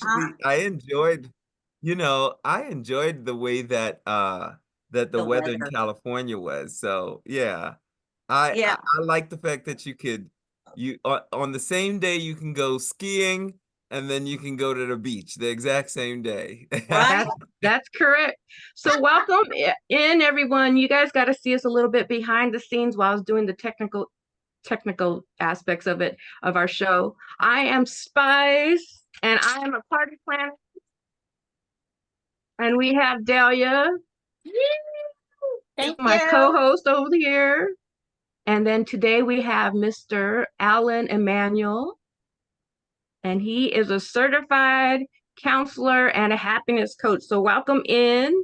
actually, I enjoyed, I enjoyed the way that that the the weather in weather. California was. So yeah, Yeah, I like the fact that you on the same day you can go skiing and then you can go to the beach the exact same day. right. That's correct. So welcome in everyone. You guys got to see us a little bit behind the scenes while I was doing the technical aspects of it of our show. I am Spice and I am a party planner. And we have Delia, Thank my you. co-host over here. And then today we have Mr. Alain Emmanuel, and he is a certified counselor and a happiness coach. So welcome in.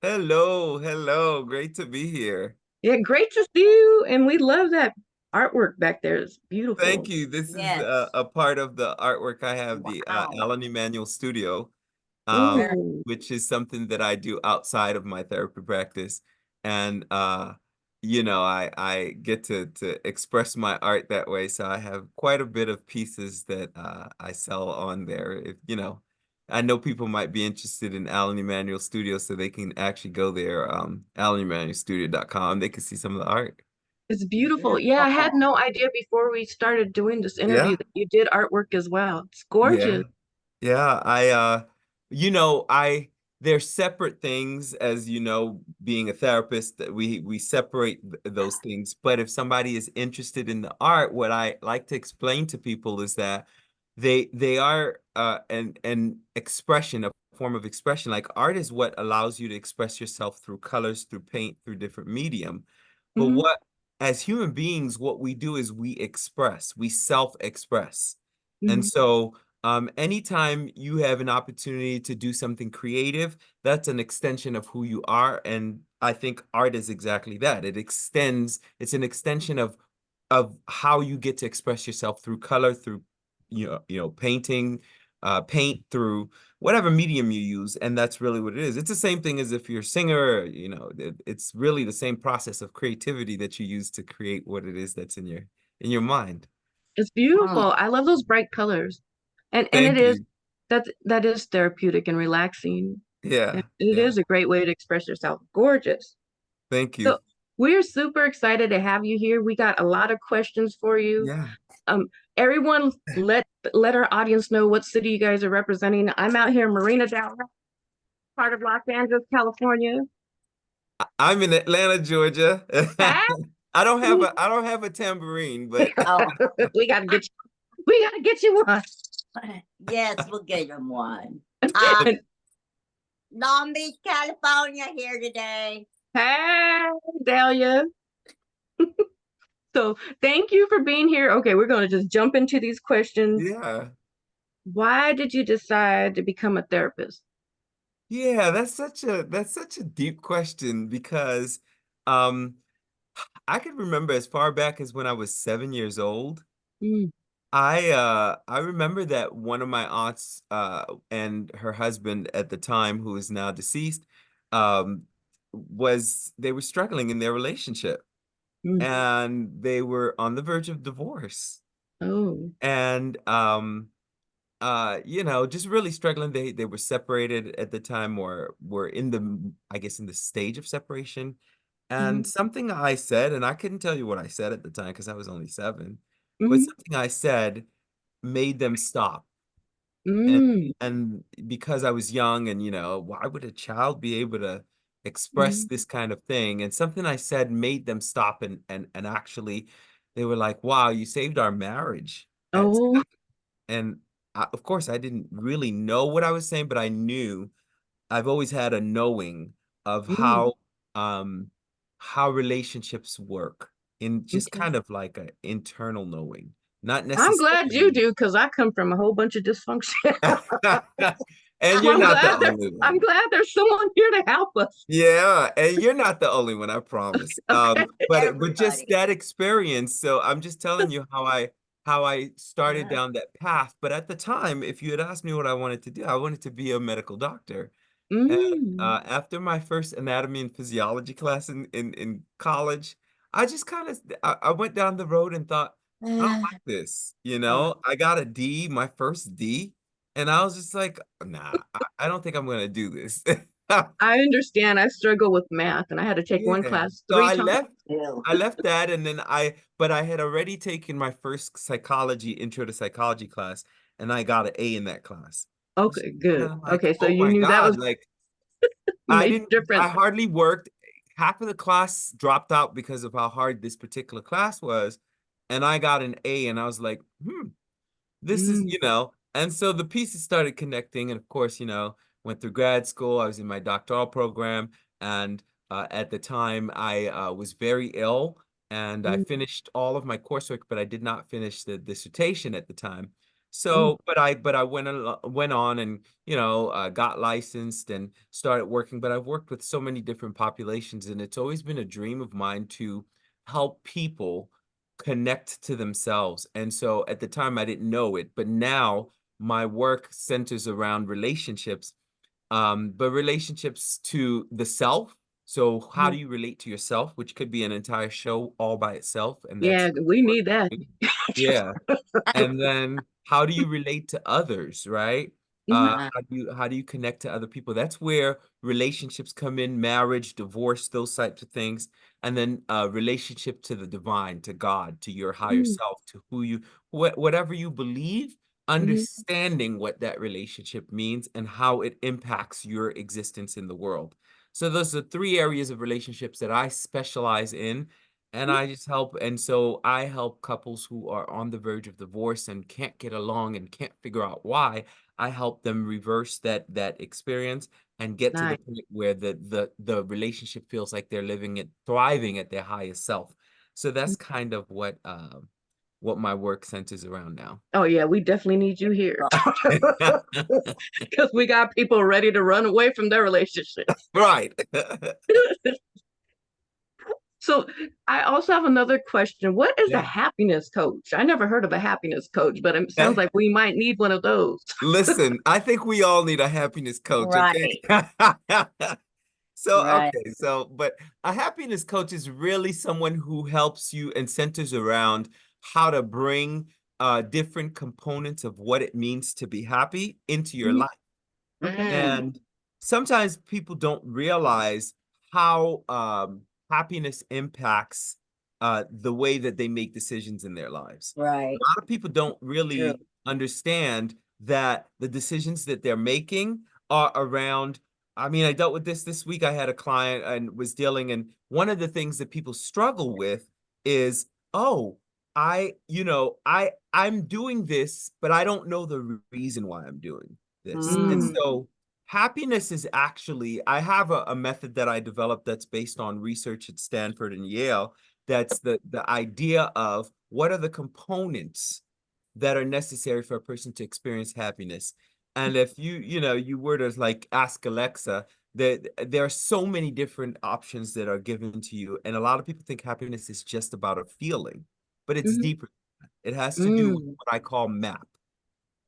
Hello, hello. Great to be here. Yeah, great to see you. And we love that artwork back there. It's Thank beautiful. you. This is Yes. a part of the artwork. I have the Wow. Alain Emmanuel Studio, um, Very Ooh, which is something that I do outside of my therapy practice. And I get to express my art that way. So I have quite a bit of pieces that I sell on there. I know people might be interested in Alain Emmanuel Studio, so they can actually go there, AlanEmmanuelStudio.com. They can see some of the art. it's beautiful. Yeah, I had beautiful. no idea before we started doing this interview Yeah, that you did artwork as well. It's yeah. gorgeous. Yeah, I they're separate things, as you know, being a therapist, that we separate those things. But if somebody is interested in the art, what I like to explain to people is that they are an expression, a form of expression. Like art is what allows you to express yourself through colors, through paint, through different medium. But Hmm. as human beings, what we do is we express, we self-express. And Hmm. so anytime you have an opportunity to do something creative, that's an extension of who you are. And I think art is exactly that. It's an extension of how you get to express yourself through color, through painting, paint, through whatever medium you use. And that's really what it is. It's the same thing as if you're a singer, it's really the same process of creativity that you use to create what it is that's in your mind. It's Mm. beautiful. I love those bright colors. And it Thank is you. that is therapeutic and relaxing. And Yeah. it Yeah. is a great way to express yourself. Gorgeous. Thank you. So we're super excited to have you here. We got a lot of questions for you. Yeah. Um, everyone let our audience know what city you guys are representing. I'm out here in Marina Del Rey, part of Los Angeles, California. I'm in Atlanta, Georgia. Ah, I don't have a tambourine, but Oh, we gotta get we gotta get you one. yes, we'll get him one. Uh, Long Beach, California here today. Hey, Dahlia. So thank you for being here. Okay, we're gonna just jump into these questions. yeah. Why did you decide to become a therapist? Yeah, that's such a deep question because um I can remember as far back as when I was 7 years old. Mm, I remember that one of my aunts and her husband at the time, who is now deceased, um was they were struggling in their relationship, mm. and they were on the verge of divorce. Oh. And just really struggling. They were separated at the time, or were in the, I guess, in the stage of separation. And Mm, something I said, and I couldn't tell you what I said at the time because I was only 7, but mm, something I said made them stop. And mm, and because I was young, and why would a child be able to express mm. this kind of thing? And something I said made them stop, and actually they were like, "Wow, you saved our marriage." Oh. And of course, I didn't really know what I was saying, but I knew. I've always had a knowing of Mm, how relationships work, in just okay. kind of like an internal knowing, not I'm glad you necessarily. do because I come from a whole bunch of dysfunction. And So you're not the only I'm one. glad there's someone here to help us. Yeah, and you're not the only one, I promise. Okay. But just Everybody. that experience. So I'm just telling you how I started Uh, down that path. But at the time, if you had asked me what I wanted to do, I wanted to be a medical doctor. And Mm, after my first anatomy and physiology class in college, I just kind of I went down the road and thought, I don't like this. oh, I got a D, my first D. And I was just like, nah, I don't think I'm gonna do this. I understand. I struggle with math, and I had to take one Yeah. class So three times. Ew. I left that, and then but I had already taken my first psychology, intro to psychology class, and I got an A in that class. Okay, And good. I'm like, Okay, so oh you my knew that was God, like made a I difference. hardly worked. Half of the class dropped out because of how hard this particular class was. And I got an A, and I was like, this is, Mm, and so the pieces started connecting. And of course, went through grad school. I was in my doctoral program. And at the time, I was very ill and I mm, finished all of my coursework, but I did not finish the dissertation at the time. oh, So, but I went on and, got licensed and started working. But I've worked with so many different populations, and it's always been a dream of mine to help people connect to themselves. And so at the time I didn't know it, but now my work centers around relationships, but relationships to the self. So how mhm. do you relate to yourself, which could be an entire show all by itself, and that's Yeah, we work. need that. Yeah. And then how do you relate to others, right? Mhm, Uh, How do you connect to other people? That's where relationships come in, marriage, divorce, those types of things. And then relationship to the divine, to God, to your higher mm, self, to whatever you believe, mhm. understanding what that relationship means and how it impacts your existence in the world. So those are three areas of relationships that I specialize in. And I just help, and so I help couples who are on the verge of divorce and can't get along and can't figure out why. I help them reverse that experience and get to the Nice. point where the relationship feels like they're living it, thriving at their highest self. So that's kind of what my work centers around now. Oh yeah, we definitely need you here well, because we got people ready to run away from their relationship. Right. So I also have another question. What is a Yeah. happiness coach? I never heard of a happiness coach, but it sounds like we might need one of those. Listen, I think we all need a happiness coach, okay? right, So, right. okay, but a happiness coach is really someone who helps you and centers around how to bring different components of what it means to be happy into your Mhm. life. Okay. Mm, And sometimes people don't realize how happiness impacts the way that they make decisions in their lives. A right. lot of people don't True. really understand that the decisions that they're making are around. I mean, I dealt with this week. I had a client and was dealing, and one of the things that people struggle with is, oh, I'm doing this, but I don't know the reason why I'm doing this. And Mm, Mm, so happiness is actually, I have a method that I developed that's based on research at Stanford and Yale. That's the idea of what are the components that are necessary for a person to experience happiness. And if you were to like ask Alexa, there are so many different options that are given to you. And a lot of people think happiness is just about a feeling, but it's mhm, deeper. It has to do with mm. what I call MAP.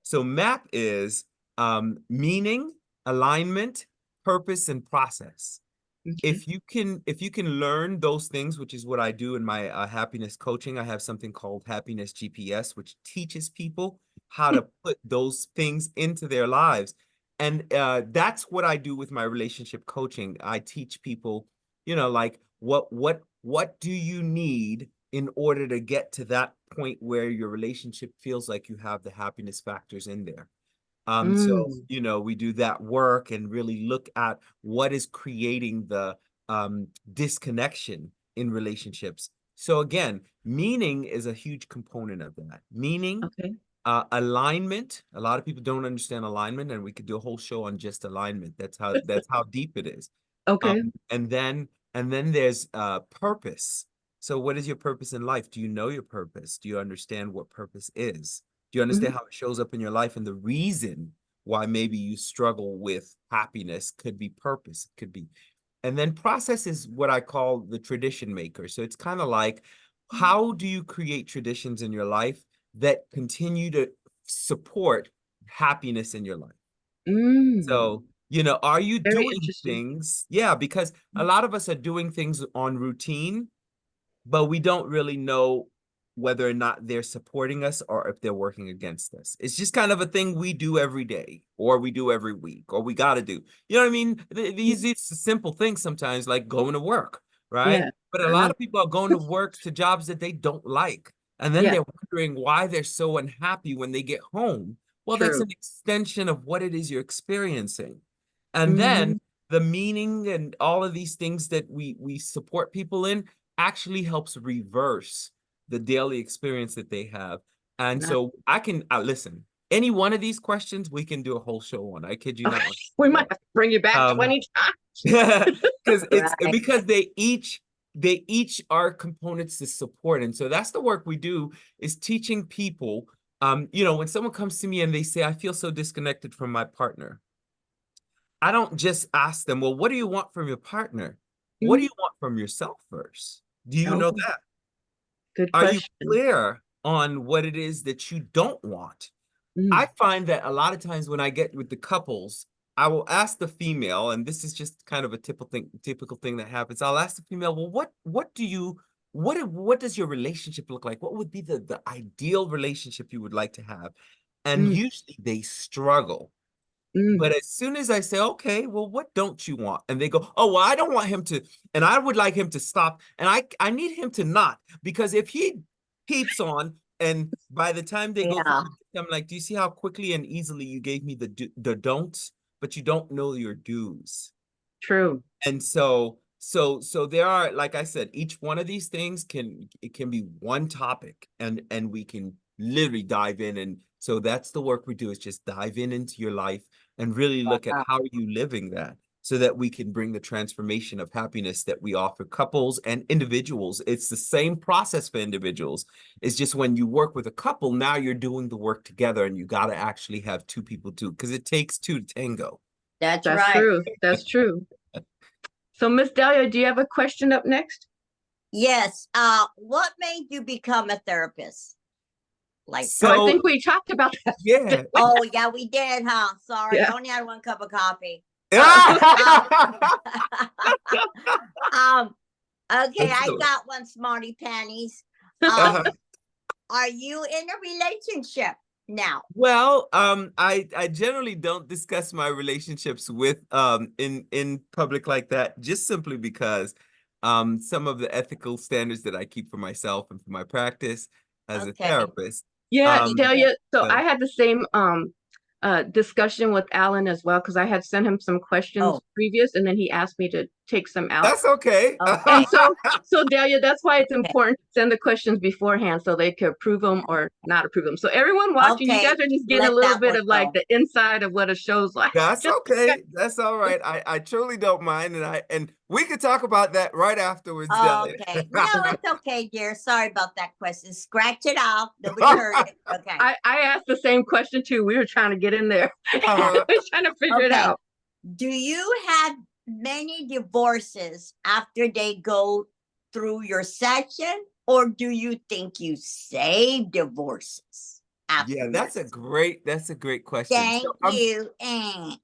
So MAP is meaning, alignment, purpose, and process. Okay. If you can learn those things, which is what I do in my happiness coaching, I have something called Happiness GPS, which teaches people how to put those things into their lives. And that's what I do with my relationship coaching. I teach people, like what do you need in order to get to that point where your relationship feels like you have the happiness factors in there. So, Mm, we do that work and really look at what is creating the disconnection in relationships. So again, meaning is a huge component of that. Meaning, okay. alignment. A lot of people don't understand alignment, and we could do a whole show on just alignment. That's how deep it is. Okay. And then there's purpose. So what is your purpose in life? Do you know your purpose? Do you understand what purpose is? Do you Mhm, understand how it shows up in your life? And the reason why maybe you struggle with happiness could be purpose, it could be. And then process is what I call the tradition maker. So it's kind of like, how do you create traditions in your life that continue to support happiness in your life? mm. So, are you Very doing interesting. things? Yeah, because a lot of us are doing things on routine, but we don't really know. whether or not they're supporting us or if they're working against us. It's just kind of a thing we do every day, or we do every week, or we got to do. You know what I mean? These simple things sometimes, like going to work, right? Yeah. But a lot of people are going to work to jobs that they don't like. And then Yeah. they're wondering why they're so unhappy when they get home. Well, that's True. an extension of what it is you're experiencing. And then Mhm. the meaning and all of these things that we support people in actually helps reverse the daily experience that they have. And Nice. so I can listen, any one of these questions we can do a whole show on. I kid you Okay. not. We might have to bring you back Um, 20 times. because it's Right. because they each are components to support. And so that's the work we do, is teaching people. When someone comes to me and they say, I feel so disconnected from my partner, I don't just ask them, well, what do you want from your partner? What do Mhm. you want from yourself first? Do you Oh, know that? good Are you question. clear on what it is that you don't want? I Mm. find that a lot of times when I get with the couples, I will ask the female, and this is just kind of a typical thing that happens. I'll ask the female, well, what does your relationship look like? What would be the ideal relationship you would like to have? And Mm. usually they struggle. Mm. But as soon as I say, okay, well, what don't you want? And they go, oh, well, I don't want him to, and I would like him to stop. And I need him to not, because if he keeps on, and by the time they go Yeah. through, I'm like, do you see how quickly and easily you gave me the don'ts, but you don't know your do's? True. And so there are, like I said, each one of these things can be one topic, and we can literally dive in. And so that's the work we do, is just dive in into your life and really look at Wow. how are you living that, so that we can bring the transformation of happiness that we offer couples and individuals. It's the same process for individuals. It's just when you work with a couple, now you're doing the work together, and you got to actually have two people too, because it takes two to tango. That's That's right. true. That's true. So, Miss Delia, do you have a question up next? Yes. What made you become a therapist? Like, Oh, I So think we talked about that. yeah. oh yeah, we did, huh? Sorry, I Yeah. only had one cup of coffee. That's Um, okay, I good. got one, smarty panties. Um, are you in a relationship now? Well, I generally don't discuss my relationships with in public like that, just simply because some of the ethical standards that I keep for myself and for my practice as a Okay. therapist. Yeah, Me Um, too. Delia. So so I had the same discussion with Alan as well, because I had sent him some questions Oh, previous, and then he asked me to take some out. that's okay. And okay. so Delia, that's why it's Okay. important to send the questions beforehand so they could approve them or not approve them. So everyone watching, you guys Okay. are just getting a Let little that bit one of like go. the inside of what a show's like. That's Just okay. That's all right. I truly don't mind, and we could talk about that right afterwards, Delia. Okay. No, it's okay, dear. Sorry about that question. Scratch it off. Nobody heard it. Okay. I asked the same question too. We were trying to get in there. Yeah. Uh, We were trying to figure it Okay. out. Do you have many divorces after they go through your session, or do you think you save divorces yeah, after your? that's a great question. Thank you. Eh.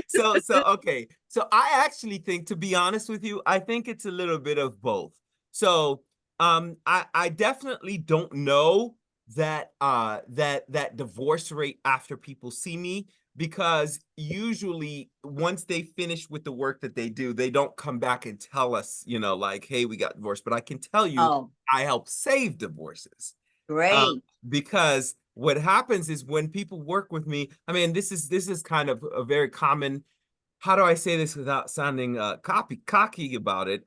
So okay. So I actually think, to be honest with you, I think it's a little bit of both. So I definitely don't know that divorce rate after people see me, because usually once they finish with the work that they do, they don't come back and tell us, like, hey, we got divorced. But I can tell you, Oh, I help save divorces. Um, great. because what happens is when people work with me, I mean, this is kind of a very common. How do I say this without sounding cocky about it?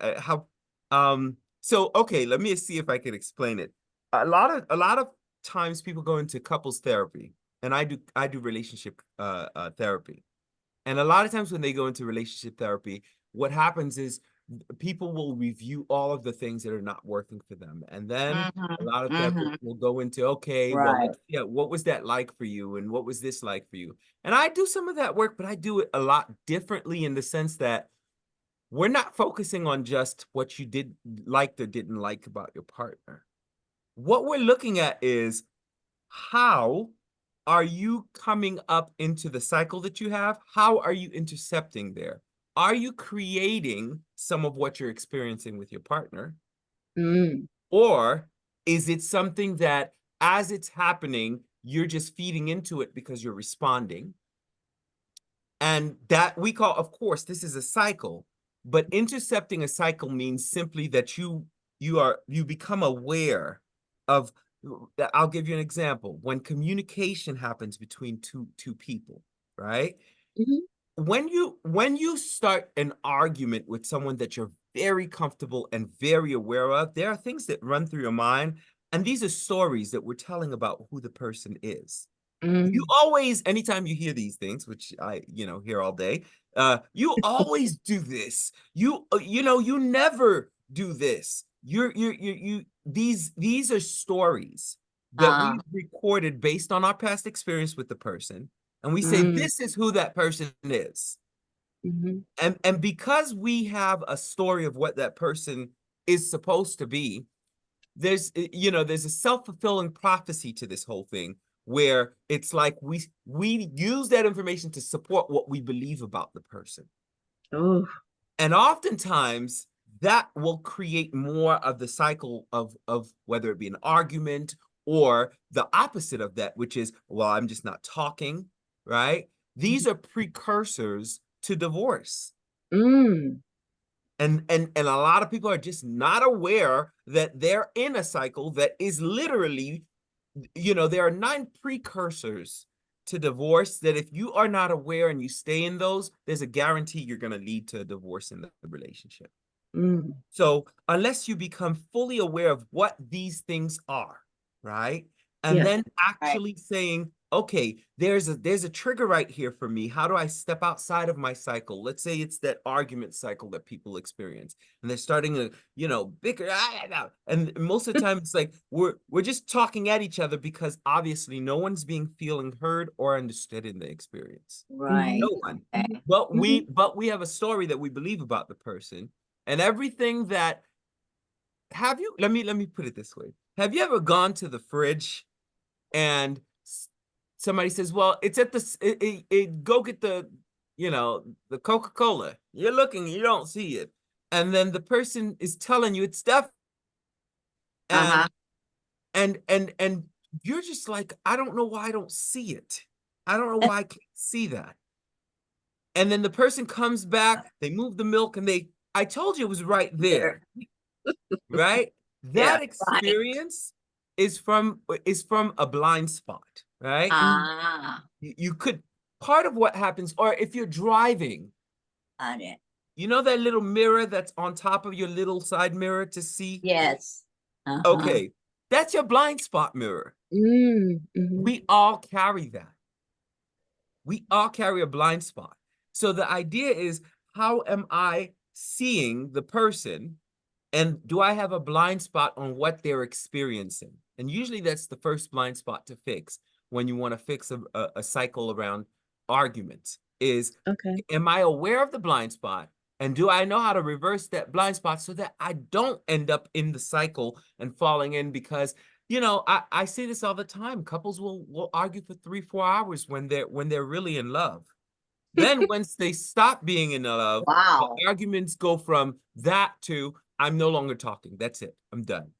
So okay, let me see if I can explain it. A lot of times people go into couples therapy, and I do relationship therapy. And a lot of times when they go into relationship therapy, what happens is people will review all of the things that are not working for them. And then a Mm-hmm. lot of therapists Mm-hmm. will go into, okay, well, Right. yeah, what was that like for you? And what was this like for you? And I do some of that work, but I do it a lot differently, in the sense that we're not focusing on just what you did liked or didn't like about your partner. What we're looking at is, how are you coming up into the cycle that you have? How are you intercepting there? Are you creating some of what you're experiencing with your partner? Mm. Or is it something that as it's happening, you're just feeding into it because you're responding? And that we call, of course, this is a cycle, but intercepting a cycle means simply that you become aware of. I'll give you an example. When communication happens between two people, right? Mhm. When you start an argument with someone that you're very comfortable and very aware of, there are things that run through your mind, and these are stories that we're telling about who the person is. You Mm. always, anytime you hear these things, which I, hear all day, you always do this. You never do this. These are stories that Uh, we've recorded based on our past experience with the person, and we say Mm. this is who that person is. Mhm. And because we have a story of what that person is supposed to be, there's a self-fulfilling prophecy to this whole thing, where it's like we use that information to support what we believe about the person. Oh. And oftentimes that will create more of the cycle of whether it be an argument or the opposite of that, which is, well, I'm just not talking, right? These are precursors to divorce. Mm. And a lot of people are just not aware that they're in a cycle that is literally, there are 9 precursors to divorce that if you are not aware and you stay in those, there's a guarantee you're going to lead to a divorce in the relationship. Mm. So unless you become fully aware of what these things are, right? And Yes. then right. actually saying, okay, there's a trigger right here for me. How do I step outside of my cycle? Let's say it's that argument cycle that people experience, and they're starting to, bicker. And most of the time it's like we're just talking at each other because obviously no one's being feeling heard or understood in the experience. Mhm. Right. No one. Okay. But we Mhm. but we have a story that we believe about the person, and everything that have you let me put it this way. Have you ever gone to the fridge and somebody says, well, it's at go get the Coca-Cola. You're looking, you don't see it. And then the person is telling you it's stuff, and Uh-huh. and you're just like, I don't know why I don't see it. I don't know why I can't see that. And then the person comes back, they move the milk, and I told you it was right There. there, right? Yeah. That Right. experience is from a blind spot, right? Mm. Ah, You could, part of what happens, or if you're driving, got it. you know that little mirror that's on top of your little side mirror to see? Yes. Uh-huh. Okay, that's your blind spot mirror. Mm. Mhm. We all carry that. We all carry a blind spot. So the idea is, how am I seeing the person? And do I have a blind spot on what they're experiencing? And usually that's the first blind spot to fix when you want to fix a cycle around arguments is, Okay. am I aware of the blind spot? And do I know how to reverse that blind spot so that I don't end up in the cycle and falling in? Because, I see this all the time. Couples will argue for 3-4 hours when they're really in love. Then once they stop being in love, the Wow. arguments go from that to, I'm no longer talking. That's it. I'm done.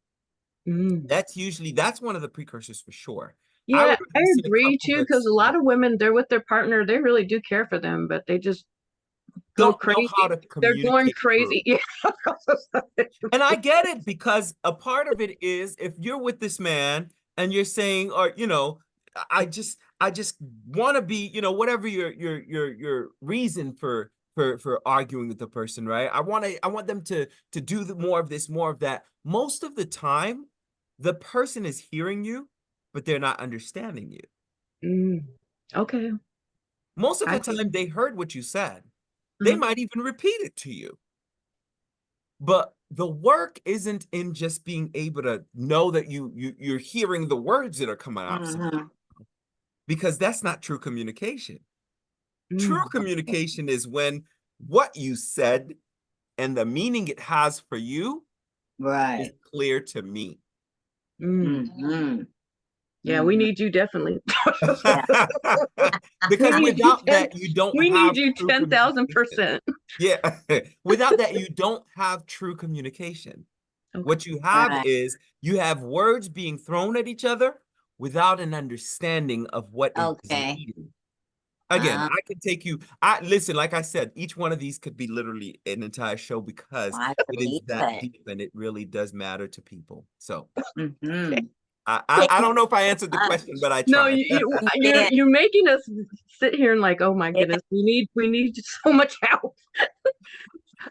Mm. That's one of the precursors for sure. I Yeah, would I rather see a agree couple too, because that's, a lot of women, they're with their partner, they really do care for them, but they just go don't know how crazy. to They're going communicate through. crazy. Yeah. And I get it, because a part of it is, if you're with this man and you're saying, or I just want to be, whatever your reason for arguing with the person, right? I want them to do more of this, more of that. Most of the time, the person is hearing you, but they're not understanding you. Mm. Okay. Most of I the see. time, they heard what you said. They Uh-huh. might even repeat it to you. But the work isn't in just being able to know that you're hearing the words that are coming out of somebody, Mm-hmm. because that's not true communication. True Mm. communication is when what you said and the meaning it has for you is Right. clear to me. Mm. Mm-hmm. Yeah, we Mm-hmm. need you definitely. Yeah. We Because need you without 10, that, you don't we need have you true communication. 10,000%. Yeah. Without that, you don't have true communication. Okay. What you have Right. is you have words being thrown at each other without an understanding of what is Okay. needed. Again, I can take you. I listen, like I said, each one of these could be literally an entire show because I it is believe that it. deep and it really does matter to people. So Mm-hmm. I don't know if I answered the question, but I No, tried. You you're did. you're making us sit here and like, oh my goodness, we need so much help.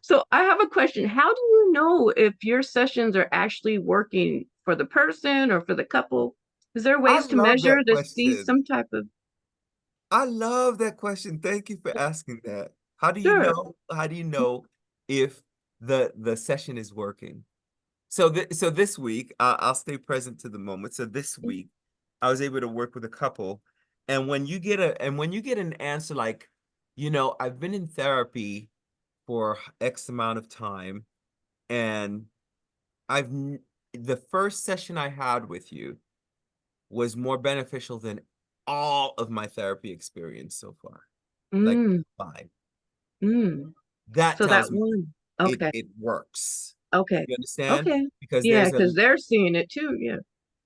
So I have a question. How do you know if your sessions are actually working for the person or for the couple? Is there I ways to love measure that to see question. some type of I love that question. Thank you for asking that. How do you sure? know? How do you know if the session is working? So this week, I'll stay present to the moment. So this week, I was able to work with a couple, and when you get an answer like, I've been in therapy for X amount of time, and I've the first session I had with you was more beneficial than all of my therapy experience so far, like Mm, fine. mm. That So that tells me one. it Okay. it works. Okay. You understand? Okay. Because Yeah, because they're seeing it too. Yeah.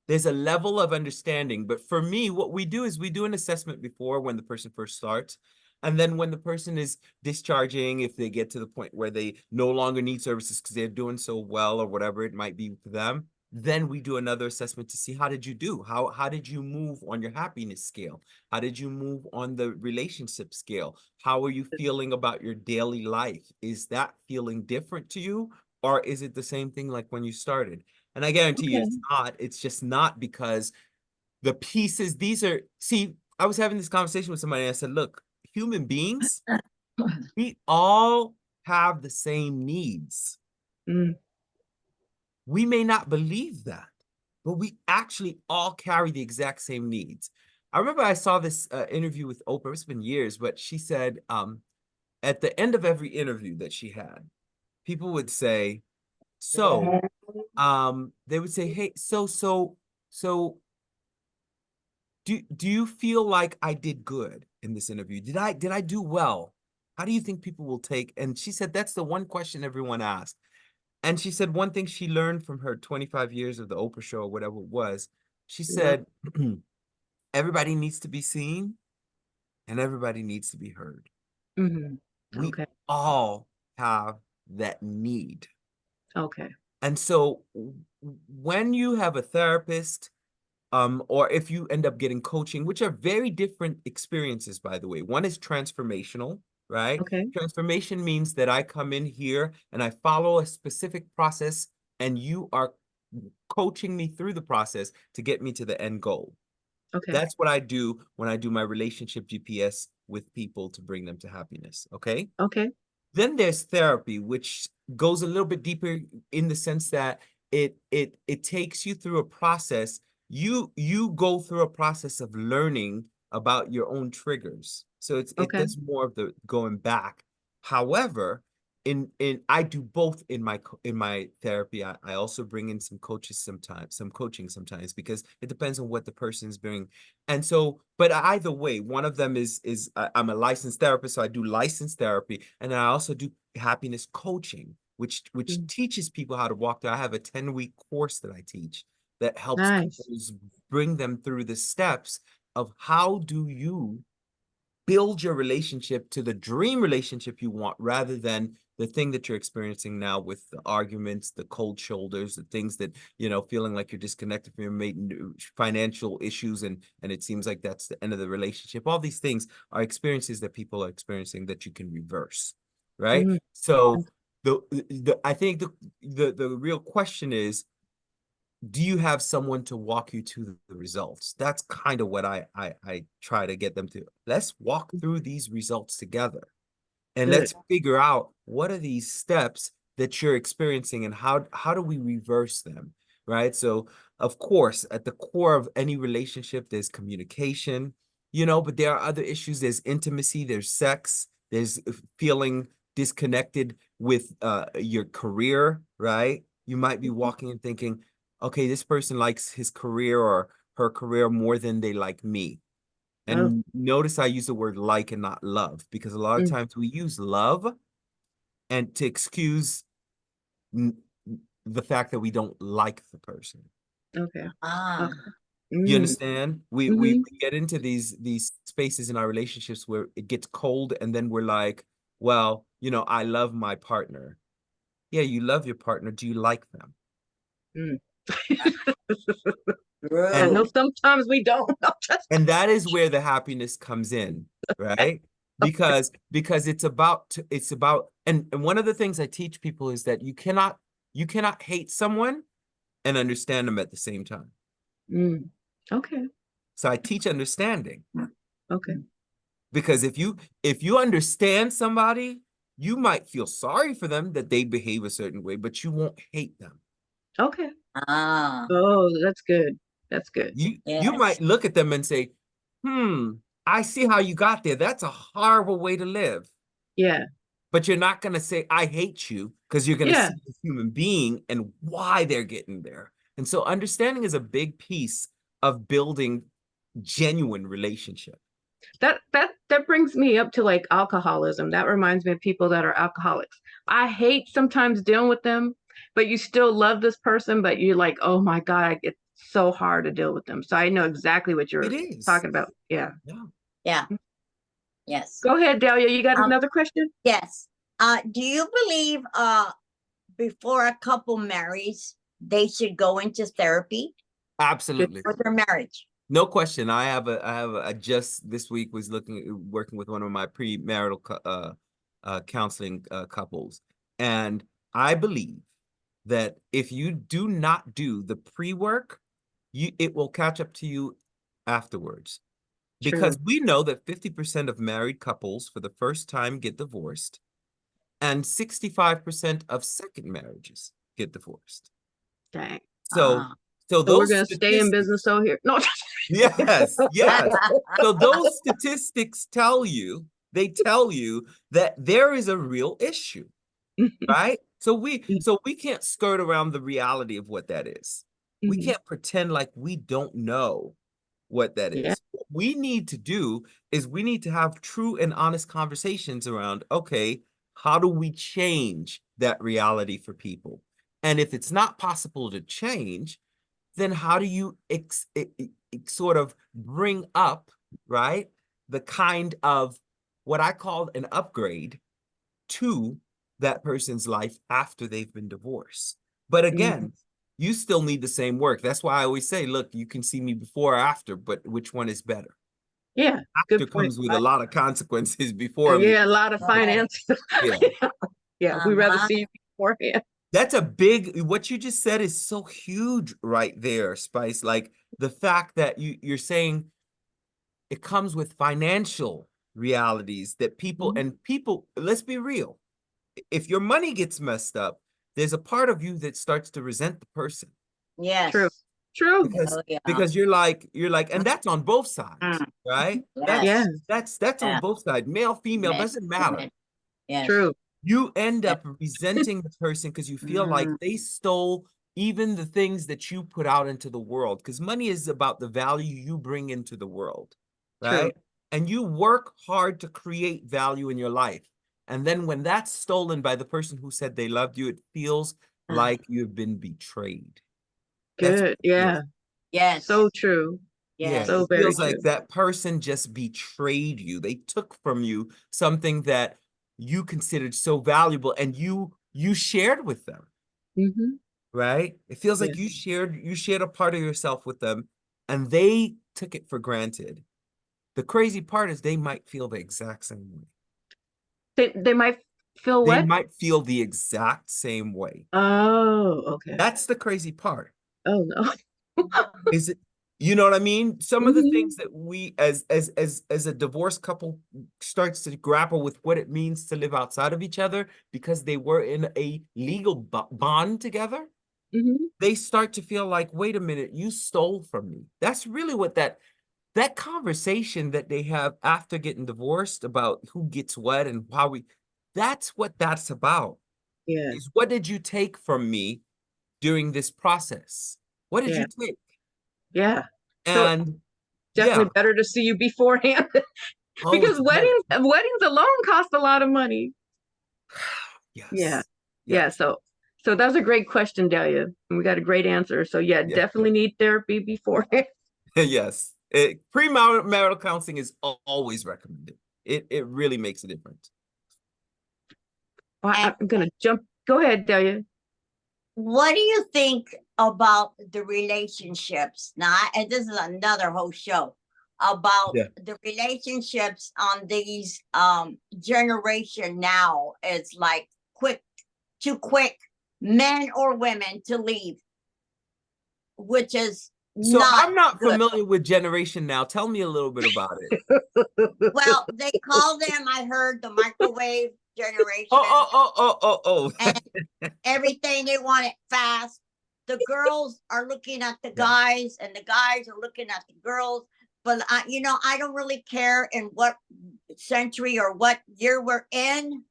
there's a level of understanding. But for me, what we do is we do an assessment before when the person first starts. And then when the person is discharging, if they get to the point where they no longer need services because they're doing so well or whatever it might be for them, then we do another assessment to see how did you do? How did you move on your happiness scale? How did you move on the relationship scale? How are you feeling about your daily life? Is that feeling different to you? Or is it the same thing like when you started? And I guarantee you it's Okay. not. It's just not because the pieces, these are, see, I was having this conversation with somebody and I said, look, human beings, we all have the same needs. Mm, We may not believe that, but we actually all carry the exact same needs. I remember I saw this interview with Oprah, it's been years, but she said at the end of every interview that she had, people would say, so, they would say, hey, so do you feel like I did good in this interview? Did I do well? How do you think people will take? And she said that's the one question everyone asked. And she said one thing she learned from her 25 years of the Oprah show or whatever it was. She yeah. said everybody needs to be seen and everybody needs to be heard. Hmm. We Okay. all have that need. Okay. And so when you have a therapist, or if you end up getting coaching, which are very different experiences, by the way. One is transformational, right? Okay. Transformation means that I come in here and I follow a specific process, and you are coaching me through the process to get me to the end goal. Okay. That's what I do when I do my relationship GPS with people to bring them to happiness. Okay. Okay. Then there's therapy, which goes a little bit deeper in the sense that it takes you through a process. You go through a process of learning about your own triggers. So it Okay. does more of the going back. However, in I do both in my therapy. I also bring in some coaches sometimes, some coaching sometimes because it depends on what the person's doing. And so, but either way, one of them is I'm a licensed therapist, so I do licensed therapy, and I also do happiness coaching, which Mm, teaches people how to walk through. I have a 10-week course that I teach that helps nice. couples bring them through the steps of how do you build your relationship to the dream relationship you want rather than the thing that you're experiencing now with the arguments, the cold shoulders, the things that, feeling like you're disconnected from your mate, financial issues, and it seems like that's the end of the relationship. All these things are experiences that people are experiencing that you can reverse, right? Mm, So I think the real question is, do you have someone to walk you to the results? That's kind of what I try to get them to. Let's walk through these results together and good. let's figure out what are these steps that you're experiencing and how do we reverse them, right? So of course at the core of any relationship there's communication, but there are other issues. There's intimacy, there's sex, there's feeling disconnected with your career, right? You might be walking and thinking, okay, this person likes his career or her career more than they like me. Oh, And notice I use the word like and not love because a lot of mm, times we use love and to excuse the fact that we don't like the person. Okay. Ah, Okay. You Mm. understand? We get into these spaces in our relationships where it gets cold, and then we're like, well, I love my partner. Yeah, you love your partner. Do you like them? Mm. I And know true. sometimes we don't. No, just and that is where the happiness comes in, right? Because it's about and one of the things I teach people is that you cannot hate someone and understand them at the same time. Mm. Okay. So I teach understanding, Okay. because if you understand somebody, you might feel sorry for them that they behave a certain way, but you won't hate them. Okay. Ah, Oh, that's good. That's good. You yes. might look at them and say, "Hmm, I see how you got there. That's a horrible way to live." Yeah. But you're not going to say, "I hate you," because you're going to Yeah. see the human being and why they're getting there. And so understanding is a big piece of building genuine relationship. That brings me up to like alcoholism. That reminds me of people that are alcoholics. I hate sometimes dealing with them, but you still love this person, but you're like, oh my God, it's so hard to deal with them. So I know exactly what It you're is. talking about. Yeah. Yeah. Yeah. Yes. Go ahead, Dahlia. You got Um, another question? yes. Do you believe before a couple marries, they should go into therapy Good. Absolutely. for their marriage? No question. I just this week was working with one of my premarital counseling couples, and I believe that if you do not do the pre-work, it will catch up to you afterwards. Because True. we know that 50% of married couples for the first time get divorced, and 65% of second marriages get divorced. Dang. So, Ah. so So we're those gonna stay in business statistics, over here. No. yes, yes. So those statistics they tell you that there is a real issue, right? So we can't skirt around the reality of what that is. We Mhm. can't pretend like we don't know what that Yeah. is. What we need to do is we need to have true and honest conversations around, okay, how do we change that reality for people? And if it's not possible to change, then how do you sort of bring up, right, the kind of what I call an upgrade to that person's life after they've been divorced? But Mhm. again, you still need the same work. That's why I always say, look, you can see me before or after, but which one is better? Yeah. After Good point. comes with a lot of consequences. Before Yeah, a lot of Right. finance. yeah. Yeah, we rather Uh-huh. see you beforehand. That's what you just said is so huge right there, Spice. Like the fact that you're saying it comes with financial realities that Mhm. people, let's be real. If your money gets messed up, there's a part of you that starts to resent the person, True. Yes. True. because Oh, yeah. you're like, and that's on both sides, Mm. right? Yeah. Yes. That's on Yeah. both sides, male, female, Men, doesn't matter. women. Yes. True. You end Yes. up resenting the person because you feel like Mm. they stole even the things that you put out into the world. Because money is about the value you bring into the world, True. right? And you work hard to create value in your life. And then when that's stolen by the person who said they loved you, it feels Ah, like you've been betrayed. That's Good. what it feels. Yeah. yes. So true. Yeah, Yes. So it very feels like true. that person just betrayed you. They took from you something that you considered so valuable, and you shared with them, Hmm. right? It feels Yeah. like you shared a part of yourself with them, and they took it for granted. The crazy part is they might feel the exact same way. They might feel They what? might feel the exact same way. Oh, okay. That's the crazy part. Oh no. Is it, you know what I mean? Some of the Hmm. things that we as a divorced couple starts to grapple with what it means to live outside of each other because they were in a legal bond together, Hmm. they start to feel like, wait a minute, you stole from me. That's really what that conversation that they have after getting divorced about who gets what and how that's what that's about. Yeah. Is what did you take from me during this process? What did you Yeah. take? Yeah. So And yeah, definitely better to see you beforehand oh, because it's better. weddings alone cost a lot of money. Yeah. Yes, Yeah. yes. So So that's a great question, Delia. And we got a great answer. So yeah, Yeah. definitely need therapy before. Yes. Premarital counseling is always recommended. It really makes a difference. And I'm gonna jump. Go ahead, Delia. what do you think about the relationships now? And this is another whole show about Yeah. the relationships on these generation now. It's like too quick, men or women to leave, which is So not I'm not good. familiar with Generation Now. Tell me a little bit about it. Well, they call them, I heard, the microwave generation, Oh. and everything they want it fast. The girls are looking at the Yeah. guys, and the guys are looking at the girls. But I don't really care in what century or what year we're in.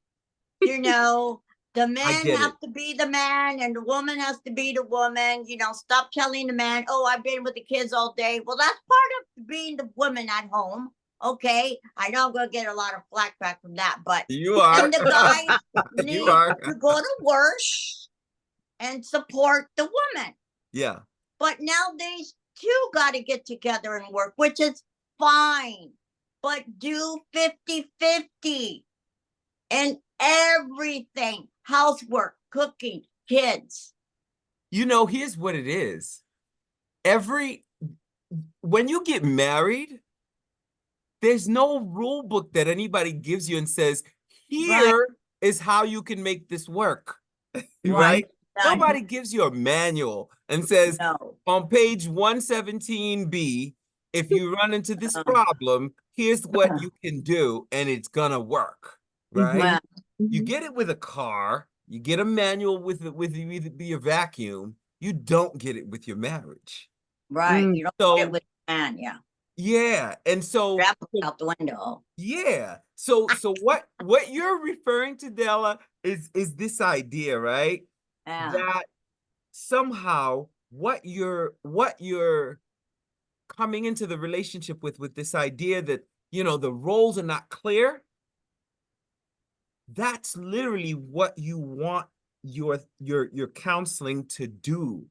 The I man get has it. to be the man, and the woman has to be the woman. Stop telling the man, "Oh, I've been with the kids all day." Well, that's part of being the woman at home. Okay, I know I'm gonna get a lot of flack back from that, but You are. and the guys You need are. to go to work and support the woman. Yeah. But now these two got to get together and work, which is fine. But do 50-50 and everything: housework, cooking, kids. Here's what it is. When you get married, there's no rule book that anybody gives you and says, Right. here is how you can make this work. Right. Right? Nobody gives you a manual and says, No. on page 117B, if you run into this problem, here's what you can do, and it's gonna work. Right? Well, You get it with a car, you get a manual with your vacuum, you don't get it with your marriage. right. You don't get it So with a man. Yeah. yeah, and so Grab it out the window. yeah. So what you're referring to, Della, is this idea, right? Yeah. That somehow what you're coming into the relationship with this idea that, the roles are not clear, that's literally what you want your counseling to do.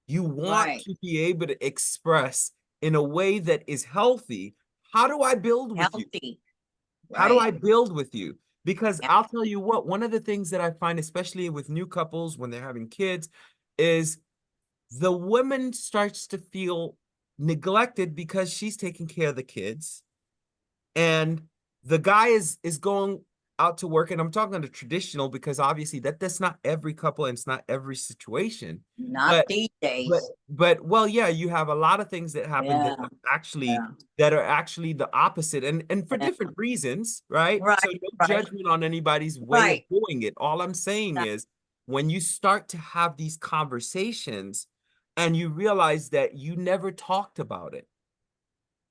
You want Right. to be able to express in a way that is healthy. How do I build with you? Healthy. How do Right. I build with you? Because Yeah. I'll tell you what, one of the things that I find, especially with new couples when they're having kids, is the woman starts to feel neglected because she's taking care of the kids. And the guy is going out to work, and I'm talking to traditional because obviously that's not every couple and it's not every situation. Not But these but days. but well, yeah, you have a lot of things that happen Yeah. actually Yeah. that are actually the opposite, and for Yeah. different reasons, right? Right. So no Right. judgment on anybody's way of Right. doing it. All I'm saying is when you start to have these conversations and you realize that you never talked about it,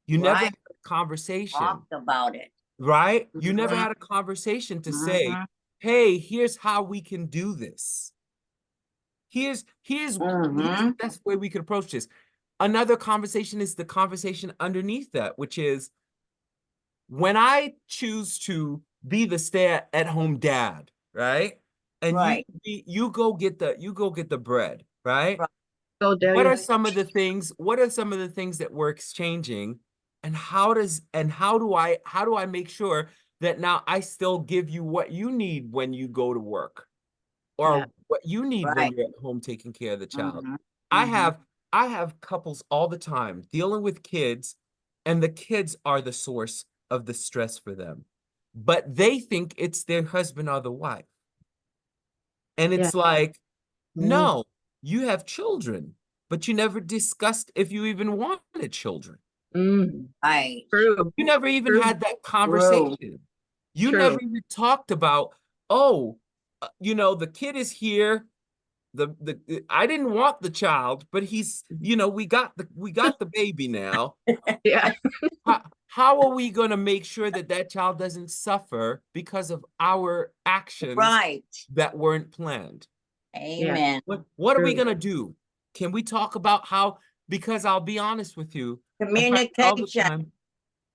you never Right. had a conversation, Talked about it. right? You never Mhm. had a conversation to say, Mhm. hey, here's how we can do this. Here's the Mhm. best way we could approach this. Another conversation is the conversation underneath that, which is when I choose to be the stay-at-home dad, right? And Right. you go get the bread, right? Right. So What Delia. are some of the things that we're exchanging, and how do I make sure that now I still give you what you need when you go to work, Yeah. or what you need when Right. you're at home taking care of the child? Mhm. I Mhm. have I have couples all the time dealing with kids, and the kids are the source of the stress for them. But they think it's their husband or the wife. And Yeah. it's like, Mhm. no, you have children, but you never discussed if you even wanted children. Mm. Right. True. You never even True. had that True. conversation. You never True. even talked about, oh, the kid is here. I didn't want the child, but he's, we got the baby now. Yeah. How are we going to make sure that that child doesn't suffer because of our actions Right. that weren't planned? Yeah. Amen. What are we True. going to do? Can we talk about how, because I'll be honest with you, I find all the Communication. time,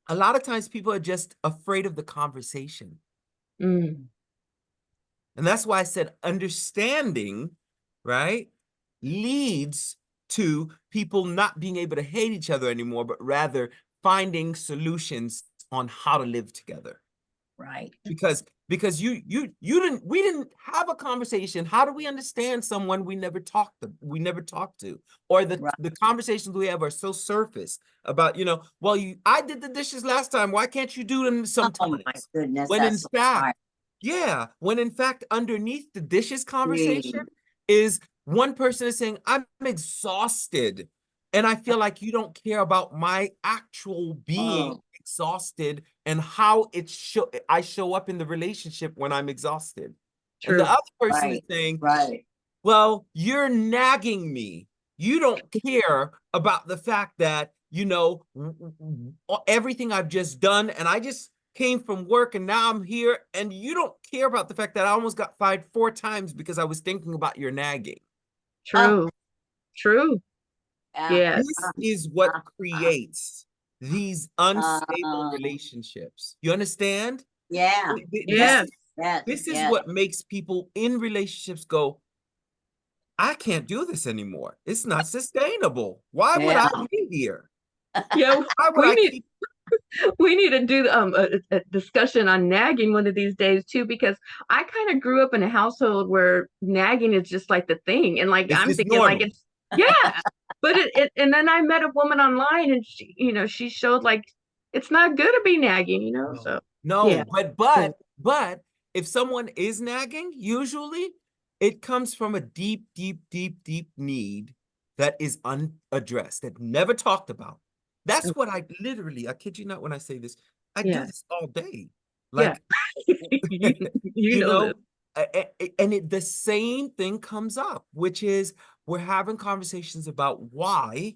a lot of times people are just afraid of the conversation. Mm. And that's why I said understanding, right, leads to people not being able to hate each other anymore, but rather finding solutions on how to live together. Right. Because you didn't we didn't have a conversation. How do we understand someone we never talked to? Or Right. the conversations we have are so surface about, well, I did the dishes last time. Why can't you do them Oh sometimes? my goodness, When in that's so fact, right. yeah, when in fact, underneath the dishes conversation Gee. is one person is saying, I'm exhausted. And I feel like you don't care about my actual being Oh, exhausted and how I show up in the relationship when I'm exhausted. And the True. other person is right. saying, Right. well, you're nagging me. You don't care about the fact that, everything I've just done, and I just came from work and now I'm here, and you don't care about the fact that I almost got fired 4 times because I was thinking about your nagging. Oh, True. True. yeah. Yes. This is what creates these unstable Uh, relationships. You understand? yeah. This Yes. Yes. is Yes. this is Yes. what makes people in relationships go, I can't do this anymore. It's not sustainable. Why would Yeah. I be here? Yeah. Why would We I need keep? we need to do a discussion on nagging one of these days too, because I kind of grew up in a household where nagging is just like the thing, and like It's I'm just thinking like normal. it's yeah, but and then I met a woman online, and she showed like it's not good to be nagging. No, So no, yeah, yeah, but if someone is nagging, usually it comes from a deep, deep, deep, deep need that is unaddressed, that never talked about. That's what I kid you not when I say this, I do yeah, this all day. yeah. Like, you, you you know this. know, and the same thing comes up, which is we're having conversations about why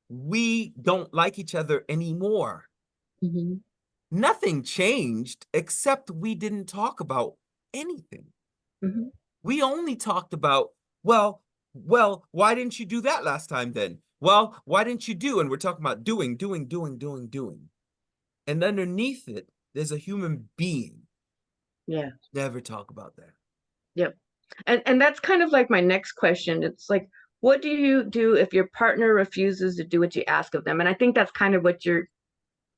we don't like each other anymore. Hmm. Nothing changed except we didn't talk about anything. Hmm. We only talked about, why didn't you do that last time then? Well, why didn't you do? And we're talking about doing, doing, doing, doing, doing. And underneath it, there's a human being. Yeah. Never talk about that. Yep. And that's kind of like my next question. It's like, what do you do if your partner refuses to do what you ask of them? And I think that's kind of what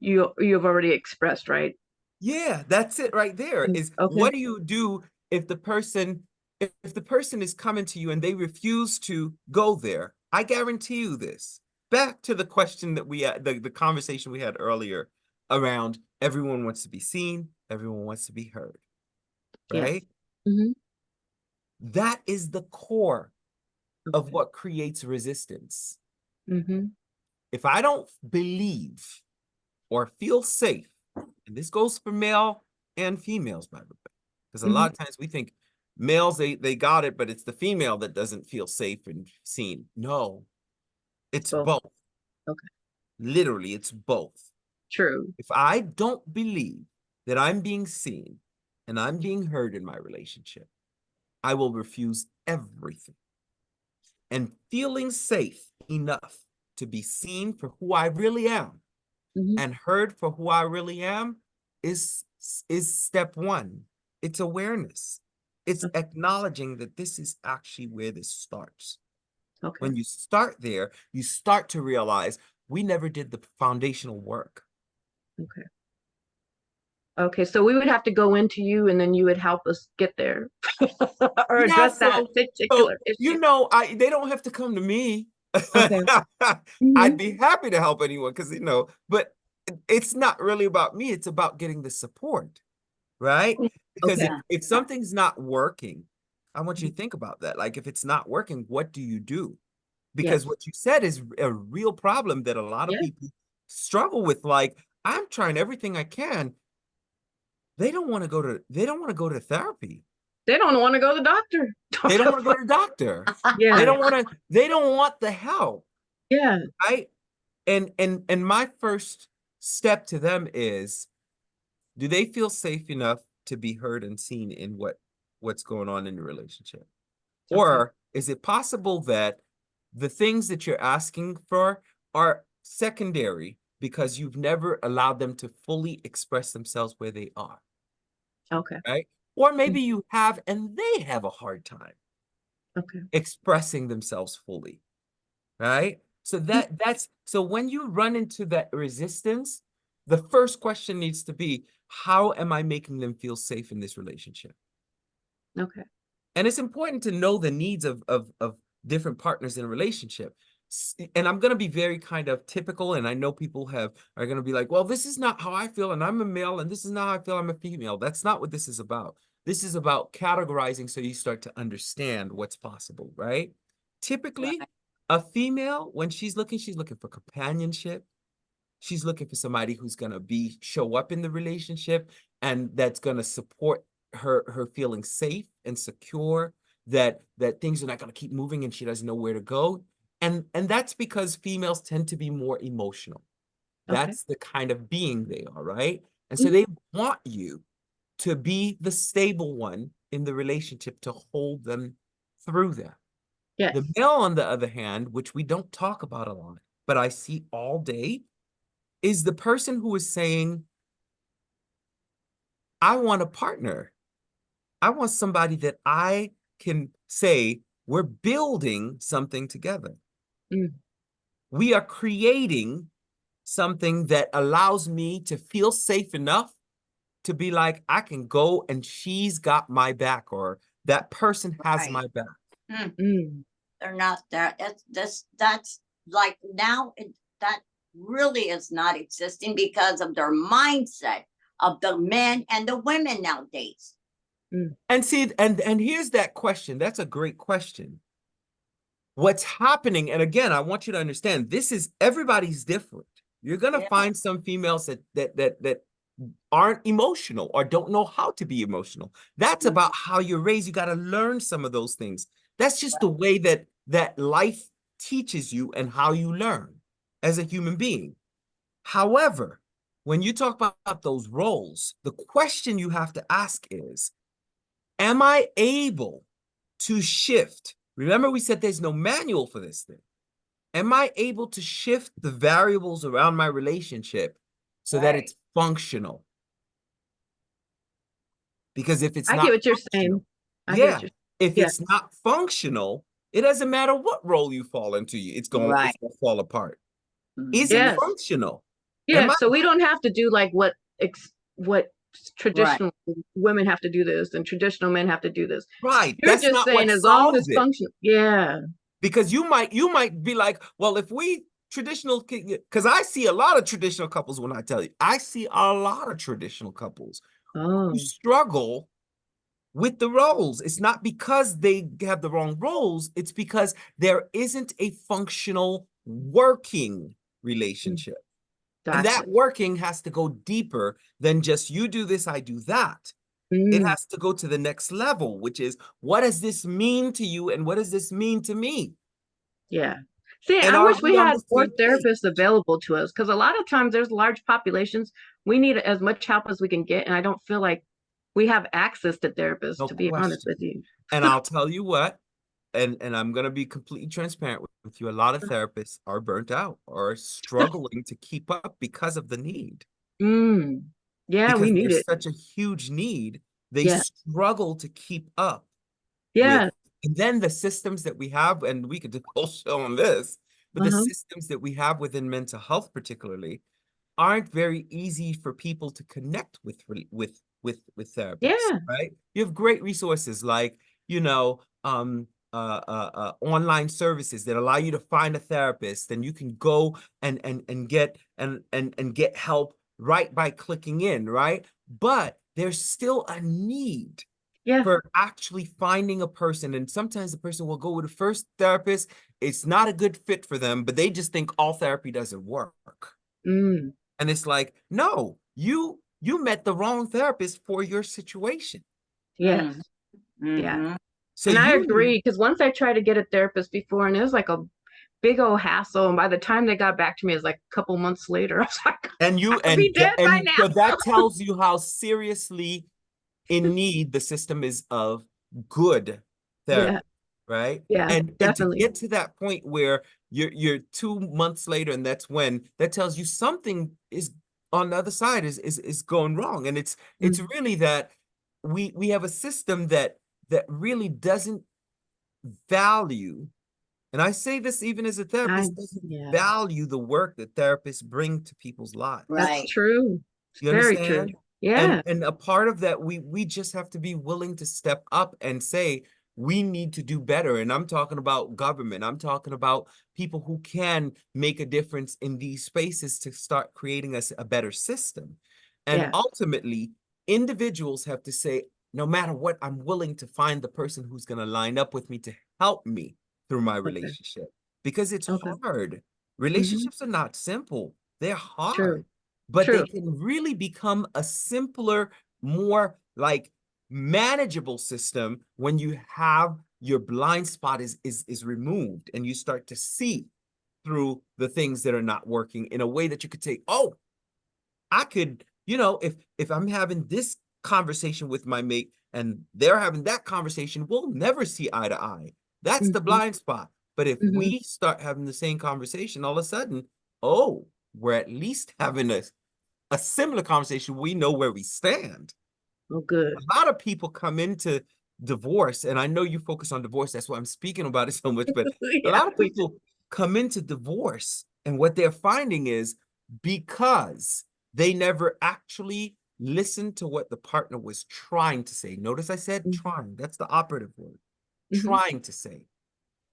you've already expressed, right? Yeah, that's it right there. Is Okay. what do you do if the person is coming to you and they refuse to go there? I guarantee you this. Back to the question that we had, the conversation we had earlier around everyone wants to be seen, everyone wants to be heard, Yes. right? Hmm. That is the core of Okay. what creates resistance. Hmm. If I don't believe or feel safe, and this goes for male and females, by the way, because a Hmm. lot of times we think males they got it, but it's the female that doesn't feel safe and seen. No, It's it's both. both. Okay. Literally, it's both. True. If I don't believe that I'm being seen and I'm being heard in my relationship, I will refuse everything. And feeling safe enough to be seen for who I really am Hmm. and heard for who I really am is step one. It's awareness. It's acknowledging that this is actually where this starts. Okay. When you start there, you start to realize we never did the foundational work. Okay. Okay. So we would have to go into you, and then you would help us get there or Yeah, address that so particular issue. I they don't have to come to me. Okay. I'd Hmm. be happy to help anyone because but it's not really about me, it's about getting the support. Right? Because Okay. Yeah. if something's not working, I want you to think about that. Like if it's not working, what do you do? Because Yes. what you said is a real problem that a lot of Yeah. people struggle with. Like, I'm trying everything I can. They don't want to go to therapy. They don't want to go to the doctor. They don't want to go to the doctor. Yeah. They don't want the help, Yeah. right? And my first step to them is, do they feel safe enough to be heard and seen in what's going on in the relationship? Okay. Or is it possible that the things that you're asking for are secondary because you've never allowed them to fully express themselves where they are, Okay. right? or maybe you have and they have a hard time Okay. expressing themselves fully, right? So so when you run into that resistance, the first question needs to be, how am I making them feel safe in this relationship? Okay. And it's important to know the needs of different partners in a relationship. And I'm going to be very kind of typical, and I know people are going to be like, well, this is not how I feel, and I'm a male, and this is not how I feel, I'm a female. That's not what this is about. This is about categorizing so you start to understand what's possible, right? Typically, Right. a female, when she's looking for companionship. She's looking for somebody who's going to show up in the relationship and that's going to support her feeling safe and secure, that things are not going to keep moving and she doesn't know where to go. And that's because females tend to be more emotional. Okay. That's the kind of being they are, right? And so Mhm. they want you to be the stable one in the relationship to hold them through that. Yes. The male, on the other hand, which we don't talk about a lot, but I see all day, is the person who is saying, I want a partner. I want somebody that I can say, we're building something together. Mm. We are creating something that allows me to feel safe enough to be like, I can go and she's got my back, or that person has Right. my back. Mm. They're not there. That's like now that really is not existing because of their mindset of the men and the women nowadays. Mm. And see, and here's that question. That's a great question. What's happening, and again, I want you to understand, this is everybody's different. You're gonna Yeah. find some females that aren't emotional or don't know how to be emotional. That's Mhm. about how you're raised. You got to learn some of those things. That's just the way that life teaches you and how you learn as a human being. However, when you talk about those roles, the question you have to ask is, am I able to shift? Remember, we said there's no manual for this thing. Am I able to shift the variables around my relationship so that Right. it's functional? Because if it's I get not what you're saying. functional, I get what yeah, you're if Yeah. it's not functional, it doesn't matter what role you fall into, it's Right. gonna fall apart. Is it Mhm. Yes. functional? Am Yeah. I So we don't have to do like what Right. traditional women have to do this and traditional men have to do this. right? You're That's just not saying what as long as solves it's it. functional. Yeah. Because you might be like, well, if we traditional, because I see a lot of traditional couples. When I tell you, I see a lot of traditional couples who Oh. struggle with the roles. It's not because they have the wrong roles, it's because there isn't a functional working Mm. relationship. And Gotcha. that working has to go deeper than just you do this, I do that. It Mm. has to go to the next level, which is, what does this mean to you and what does this mean to me? Yeah. See, And I are wish we we on had the more same page? therapists available to us because a lot of times there's large populations. We need as much help as we can get, and I don't feel like we have access to therapists, No to be honest question. with you. And I'll tell you what, and I'm going to be completely transparent with you. A lot of therapists are burnt out or struggling to keep up because of the need. Mm. Yeah, we Because need there's it. such a huge need, they Yeah. struggle to keep up with. Yeah. And then the systems that we have, and we could do a whole show on this, but the Uh-huh. systems that we have within mental health, particularly, aren't very easy for people to connect with therapists, Yeah. right? You have great resources like, you know, online services that allow you to find a therapist, and you can go and get help right by clicking in, right? But there's still a need Yeah. for actually finding a person. And sometimes the person will go with the first therapist. It's not a good fit for them, but they just think all therapy doesn't work. Mm. And it's like, no, you met the wrong therapist for your situation. Yes. Mhm. Yeah. Mhm. So And I you need, agree because once I tried to get a therapist before, and it was like a big old hassle. And by the time they got back to me, it was like a couple months later. I was like, and I you could be dead by and now. so that tells you how seriously in need the system is of good Yeah. therapy, right? Yeah. And to Definitely. get to that point where you're 2 months later, and that's when that tells you something is on the other side is going wrong. And it's Mm. really that we have a system that really doesn't value, and I say this even as a therapist, doesn't Yeah, value the work that therapists bring to people's lives. that's Right. true. It's You very true. understand? Yeah, And a part of that, we just have to be willing to step up and say, we need to do better. And I'm talking about government. I'm talking about people who can make a difference in these spaces to start creating us a better system. And yeah. ultimately, individuals have to say, no matter what, I'm willing to find the person who's going to line up with me to help me through my Okay, relationship, because it's okay. hard. Hmm. Relationships are not simple. They're True, hard, but they true. can really become a simpler, more like manageable system when you have your blind spot is removed and you start to see through the things that are not working in a way that you could say, oh, I could, if I'm having this conversation with my mate and they're having that conversation, we'll never see eye to eye. That's the Hmm. blind spot. But if Hmm. we start having the same conversation, all of a sudden, oh, we're at least having a similar conversation. We know where we stand. Oh, good. A lot of people come into divorce, and I know you focus on divorce, that's why I'm speaking about it so much, but a Yeah, lot of we do. people come into divorce, and what they're finding is because they never actually listened to what the partner was trying to say. Notice I said trying, that's the operative word. Mm-hmm. Trying to say.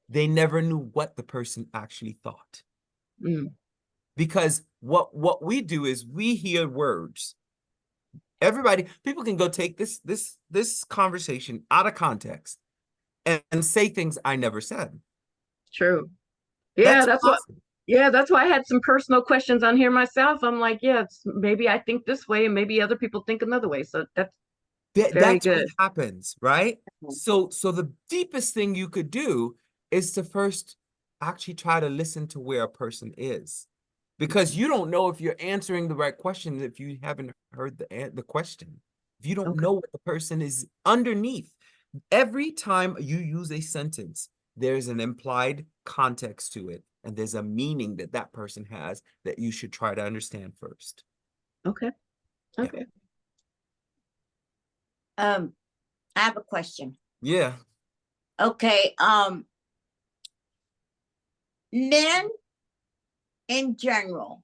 They never knew what the person actually thought. Mm. Because what we do is we hear words. Everybody, people can go take this conversation out of context and say things I never said. True. Yeah, That's that's what. possible. Yeah, that's why I had some personal questions on here myself. I'm like, yeah, maybe I think this way, and maybe other people think another way. So that's very That's what good. happens, right? So the deepest thing you could do is to first actually try to listen to where a person is. Because you don't know if you're answering the right question if you haven't heard the question. If you don't Okay. know what the person is underneath. Every time you use a sentence, there's an implied context to it, and there's a meaning that that person has that you should try to understand first. Okay. Yeah. Okay. I have a question. Yeah. Okay. Men in general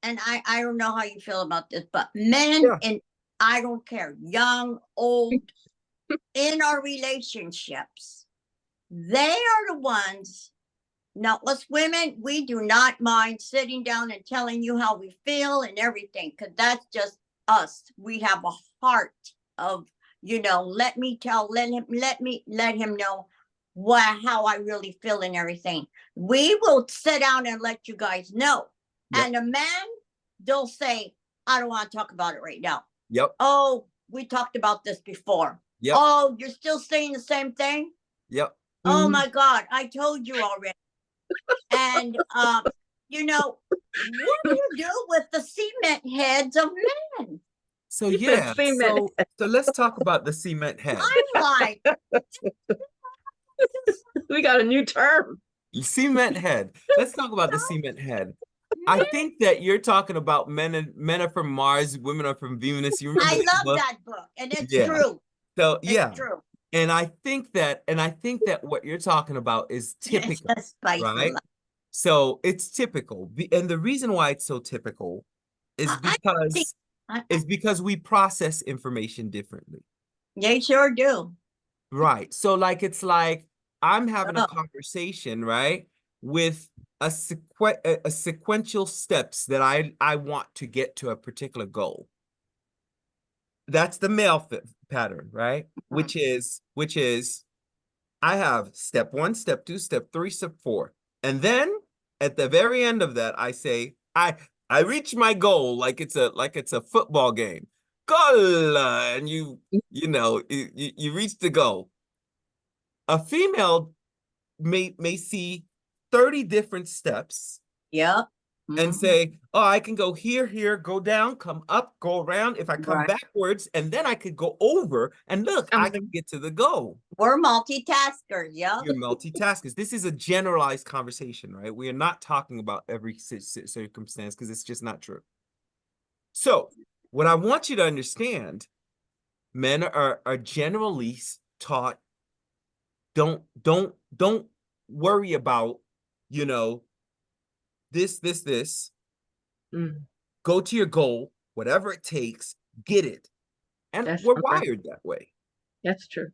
and I don't know how you feel about this, but men Yeah. and I don't care, young, old, in our relationships, they are the ones. Now, us women, we do not mind sitting down and telling you how we feel and everything, because that's just us. We have a heart of, let him know how I really feel and everything. We will sit down and let you guys know. Yep. And a man, they'll say, I don't want to talk about it right now. Yep. Oh, we talked about this before. Yep. Oh, you're still saying the same thing? Yep. Oh Mhm. my God, I told you already. And what do you do with the cement heads of men? So You said yeah, cement. so let's talk about the cement head. I'm like, We got a new term. Cement head. Let's talk about the cement head. I think that you're talking about men are from Mars, women are from Venus. You I remember that love book? that book, and it's Yeah. true. So It's yeah. true. And I think that what you're talking about is It's typical, a spice of right? life. So it's typical. And the reason why it's so typical is I think because I, is because we process information differently. they sure do. Right. So like it's like I'm having a Oh, conversation, right, with a sequential steps that I want to get to a particular goal. That's the male pattern, right? Which is I have step 1, step 2, step 3, step 4. And then at the very end of that I say I reach my goal like it's a football game. Goal, and you reach the goal. A female may see 30 different steps yeah. and Mhm. say, oh, I can go here, go down, come up, go around. If I come Right. backwards, and then I could go over, and look, I can get to the goal. We're multitaskers. Yeah. You're multitaskers. This is a generalized conversation, right? We are not talking about every circumstance because it's just not true. So What I want you to understand, men are generally taught, don't worry about, you know, this. Mm, Go to your goal, whatever it takes, get it. And that's we're okay. wired that way. That's true.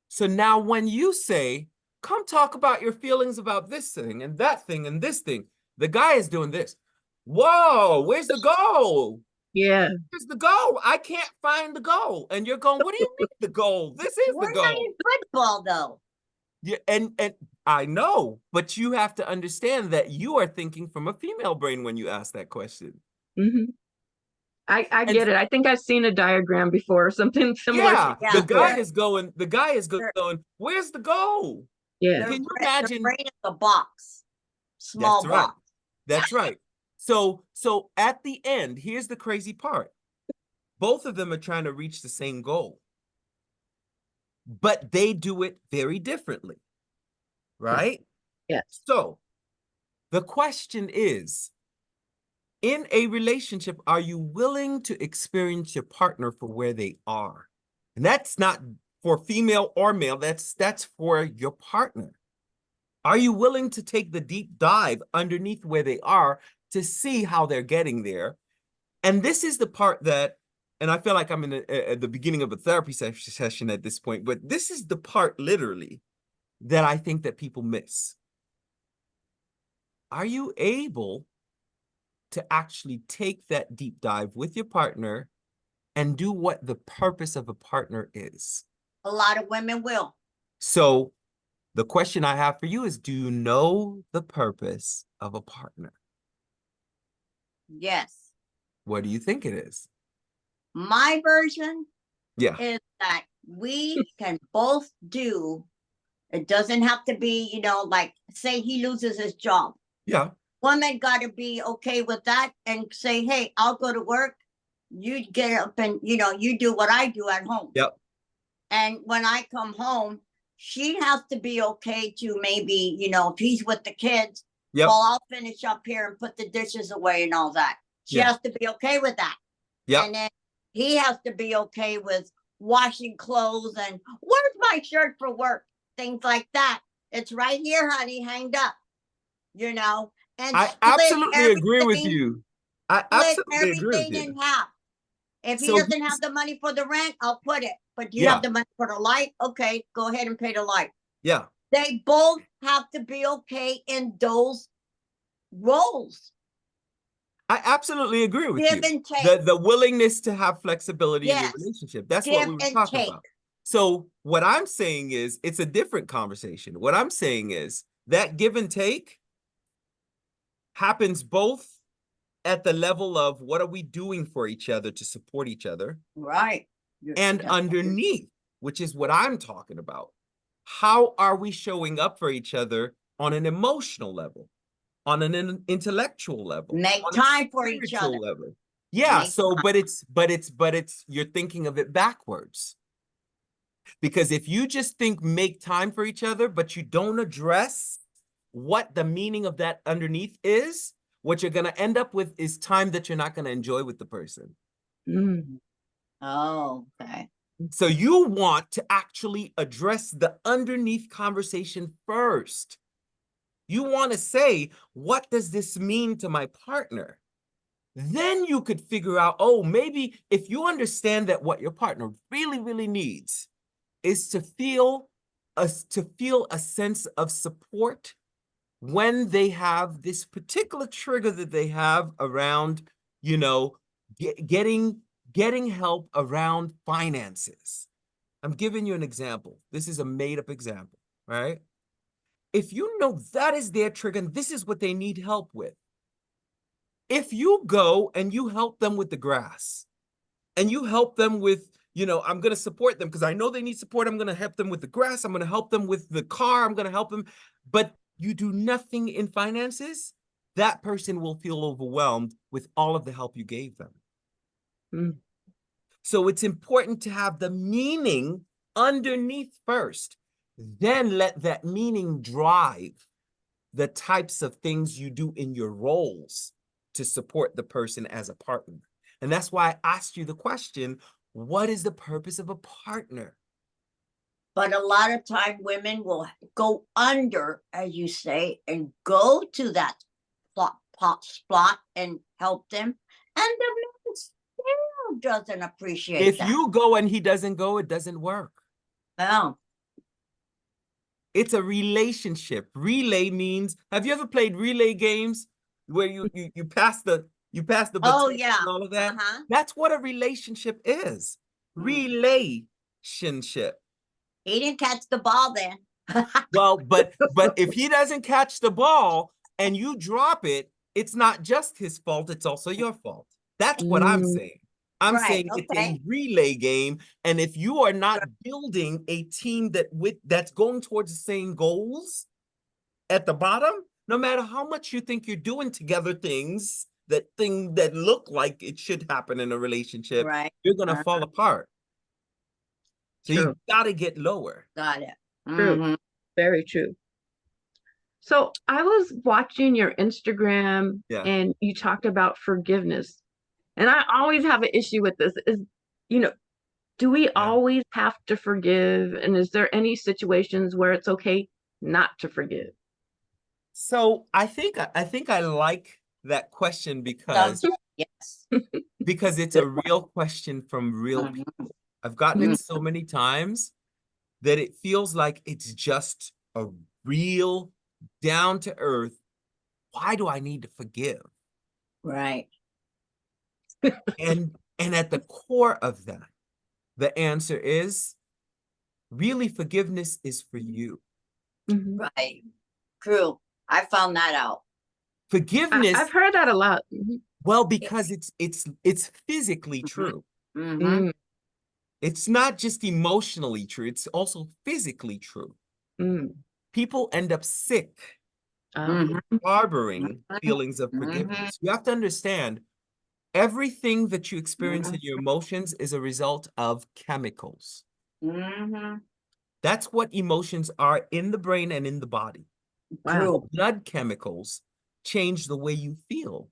So now when you say, come talk about your feelings about this thing and that thing and this thing, the guy is doing this. Whoa, where's the goal? Yeah. Where's the goal? I can't find the goal. And you're going, what do you mean the goal? This is the We're not goal. in football though. Yeah, and I know, but you have to understand that you are thinking from a female brain when you ask that question. Hmm. I And get it. I think I've seen a diagram before or something similar yeah, the Yeah, guy before. is going, their where's the goal? Yeah. Can you their imagine? brain is a box, That's small right. box. That's right. So at the end, here's the crazy part. Both of them are trying to reach the same goal, but they do it very differently, Yeah. right? Yes. So the question is, in a relationship, are you willing to experience your partner for where they are? And that's not for female or male, that's for your partner. Are you willing to take the deep dive underneath where they are to see how they're getting there? And this is the part that, and I feel like I'm at the beginning of a therapy session at this point, but this is the part literally that I think that people miss. Are you able to actually take that deep dive with your partner and do what the purpose of a partner is? A lot of women will. So the question I have for you is, do you know the purpose of a partner? Yes. What do you think it is? My version Yeah. is that we can both do, it doesn't have to be, like say he loses his job. Yeah. Woman got to be okay with that and say, hey, I'll go to work. You get up and, you do what I do at home. Yep. And when I come home, she has to be okay to maybe, if he's with the kids, Yep. well, I'll finish up here and put the dishes away and all that. She Yeah. has to be okay with that. Yep. And then he has to be okay with washing clothes and where's my shirt for work? Things like that. It's right here, honey, hanged up, and I absolutely agree with you. I split absolutely agree with everything you. in half. If he So doesn't have the money for the rent, I'll put it. But do you yeah, have the money for the light? Okay, go ahead and pay the light. yeah. They both have to be okay in those roles. I absolutely agree with Give you. and take. The willingness to have flexibility in your Yes. relationship. That's what Give we were and talking take. about. So what I'm saying is it's a different conversation. What I'm saying is that give and take happens both at the level of what are we doing for each other to support each other, Right. and underneath, which is what I'm talking about. How are we showing up for each other on an emotional level, on an intellectual level, Make on a time for each spiritual other. level? Yeah, Make so time. but it's you're thinking of it backwards. Because if you just think make time for each other, but you don't address what the meaning of that underneath is, what you're going to end up with is time that you're not going to enjoy with the person. Mm. Oh, okay. So you want to actually address the underneath conversation first. You want to say, what does this mean to my partner? Then you could figure out, oh, maybe if you understand that what your partner really, really needs is to feel a sense of support when they have this particular trigger that they have around, you know, getting help around finances. I'm giving you an example. This is a made-up example, right? If you know that is their trigger and this is what they need help with, if you go and you help them with the grass and you help them with, I'm going to support them because I know they need support. I'm going to help them with the grass. I'm going to help them with the car. I'm going to help them. But you do nothing in finances, that person will feel overwhelmed with all of the help you gave them. Mm. So it's important to have the meaning underneath first, then let that meaning drive the types of things you do in your roles to support the person as a partner. And that's why I asked you the question, what is the purpose of a partner? But a lot of time women will go under, as you say, and go to that spot and help them. And the man still doesn't appreciate If that. you go and he doesn't go, it doesn't work. Well, It's a relationship. Relay means, have you ever played relay games where you pass the oh baton yeah. and all of that? Uh-huh. That's what a relationship is. Mm. Relationship. He didn't catch the ball then. Well, but if he doesn't catch the ball and you drop it, it's not just his fault, it's also your fault. That's what I'm Mm, saying. I'm Right. saying it's Okay. a relay game, and if you are not building a team that's going towards the same goals at the bottom, no matter how much you think you're doing together things that look like it should happen in a relationship, Right. you're gonna fall apart. So you true, gotta get lower. Got it. true, Mm-hmm. very true. So I was watching your Instagram Yeah, and you talked about forgiveness. And I always have an issue with this is, you know, do we yeah. always have to forgive? And is there any situations where it's okay not to forgive? So I think I like that question Subject. Yes. because it's a Good real question from real one. people. I've gotten it Mhm. so many times that it feels like it's just a real down to earth. Why do I need to forgive? Right. And at the core of that, the answer is really forgiveness is for you. Mhm. Right. True. I found that out. I've Forgiveness, heard that a lot. Mhm. well, because it's physically Mm-hmm. true. Mm-hmm. Mm, It's not just emotionally true, it's also physically true. mm. People end up sick Mm-hmm. harboring feelings of Mm-hmm. forgiveness. You have to understand everything that you experience Mm-hmm. in your emotions is a result of chemicals. Mm-hmm. That's what emotions are in the brain and in the body. Wow. True. Blood chemicals change the way you feel.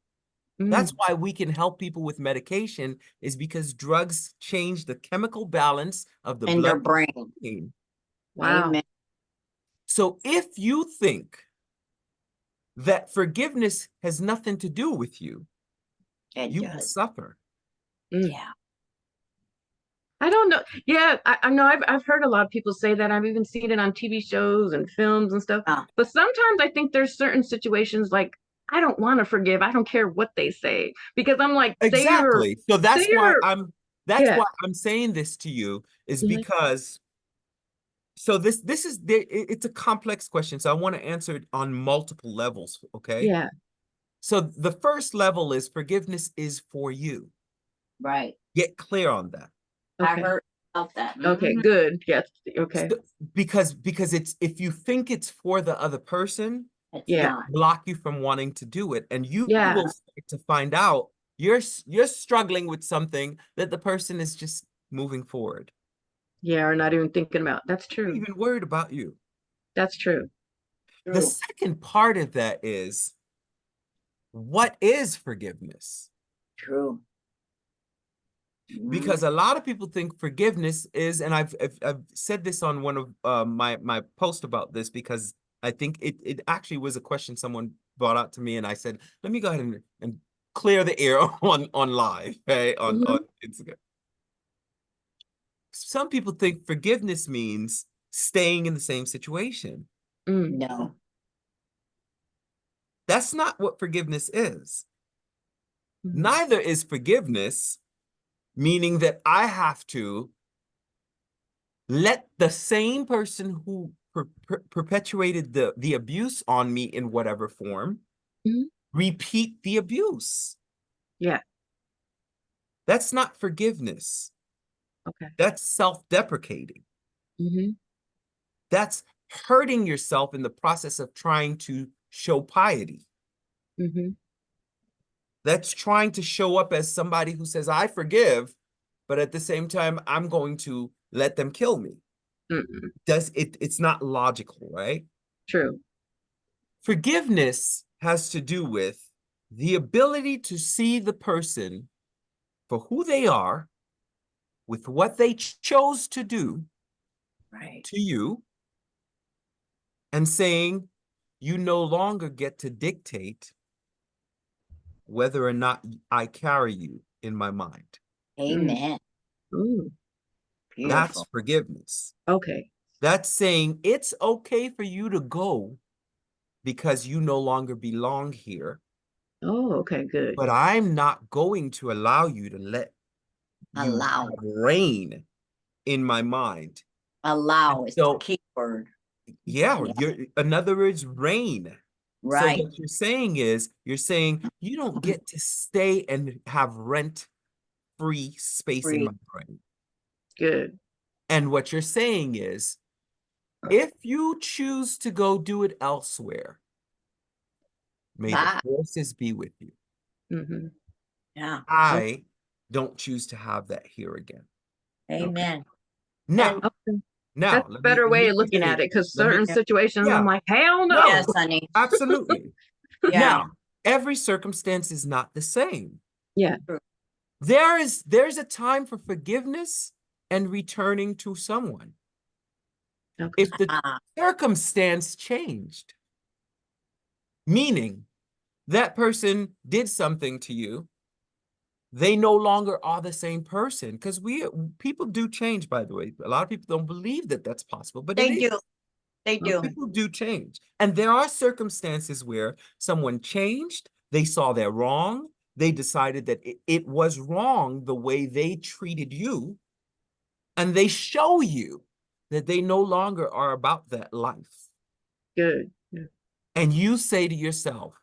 That's Mm, why we can help people with medication, is because drugs change the chemical balance of the In their blood brain. brain. wow. Amen. So if you think that forgiveness has nothing to do with you, It you will does. suffer. Mm. Yeah. I don't know. Yeah, I know I've heard a lot of people say that. I've even seen it on TV shows and films and stuff. Oh, But sometimes I think there's certain situations like I don't want to forgive. I don't care what they say because I'm like, Exactly. So say you're, that's yeah. why I'm saying this to you, is Mhm. because so this is it's a complex question. So I want to answer it on multiple levels, okay? Yeah. So the first level is forgiveness is for you. right. Get clear on that. I Okay. heard about that. Okay. Mm-hmm. Good. Yes. Okay. So- because it's, if you think it's for the other person, It's Yeah. it not. block you from wanting to do it, and you Yeah. will start to find out you're struggling with something that the person is just moving forward. Yeah. Or not even thinking about. That's They're true. even worried about you. That's true. The True. second part of that is, what is forgiveness? True. Mm-hmm. Because a lot of people think forgiveness is, and I've said this on one of my post about this, because I think it actually was a question someone brought out to me, and I said, let me go ahead and clear the air on live, okay, on Hmm. Instagram. Some people think forgiveness means staying in the same situation. Mm. No. That's not what forgiveness is. Mm. Neither is forgiveness meaning that I have to let the same person who perpetuated the abuse on me in whatever form Mhm. repeat the abuse. Yeah. That's not forgiveness. Okay. That's self-deprecating. Hmm. That's hurting yourself in the process of trying to show piety. Hmm. That's trying to show up as somebody who says, I forgive, but at the same time, I'm going to let them kill me. Mm-mm. It's not logical, right? True. Forgiveness has to do with the ability to see the person for who they are with what they chose to do Right. to you, and saying you no longer get to dictate whether or not I carry you in my mind. Amen. Ooh, That's Beautiful. forgiveness. okay. That's saying it's okay for you to go because you no longer belong here, Oh, okay, good. but I'm not going to allow you to let you Allow. have reign in my mind. And Allow is the so, key word. yeah, Yeah. you're, in other words, reign. So Right. what you're saying is, you're saying you don't get to stay and have rent-free space in Free. my brain. Good. And what you're saying is, if you choose to go do it elsewhere, may the Bye. forces be with you. Mm-hmm. Yeah. Okay. I don't choose to have that here again. Okay. Amen. Now, And Okay. now That's a better way of looking at it, because let me, certain situations I'm yeah, like, hell no. yes, honey. absolutely. Yeah. Now, every circumstance is not the same. Yeah. There's a time for forgiveness and returning to someone. Okay. If the Ah, circumstance changed, meaning that person did something to you, they no longer are the same person. Because people do change, by the way. A lot of people don't believe that that's possible, but it they is. do. They Some do. people do change. And there are circumstances where someone changed, they saw their wrong, they decided that it was wrong the way they treated you, and they show you that they no longer are about that life. Good. Yeah. And you say to yourself,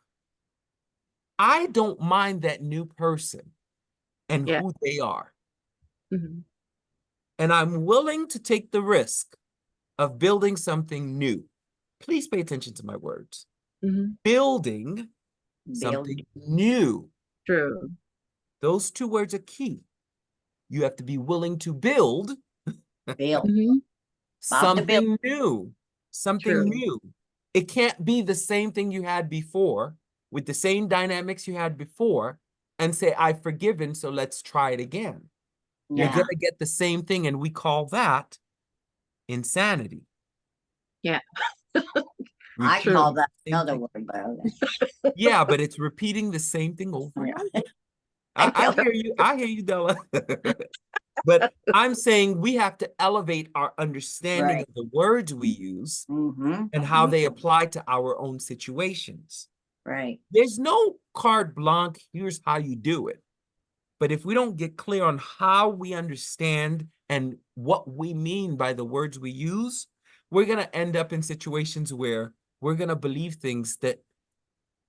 I don't mind that new person and Yeah. who they are. Mm-hmm. And I'm willing to take the risk of building something new. Please pay attention to my words. Mm-hmm. Building Build. something new. True. Those two words are key. You have to be willing to build Build. Mm-hmm. About to build. something new. Something True. new. It can't be the same thing you had before with the same dynamics you had before and say, I've forgiven, so let's try it again. You're Yeah. going to get the same thing, and we call that insanity. Yeah. I Repeat True. call that the same another thing. word, but Yeah, but it's repeating the same thing over and okay. over. I I know. hear you. I hear you, Della. But I'm saying we have to elevate our understanding Right. of the words we use Mm-hmm. and how they apply to our own situations. Right. There's no carte blanche, here's how you do it. But if we don't get clear on how we understand and what we mean by the words we use, we're going to end up in situations where we're going to believe things that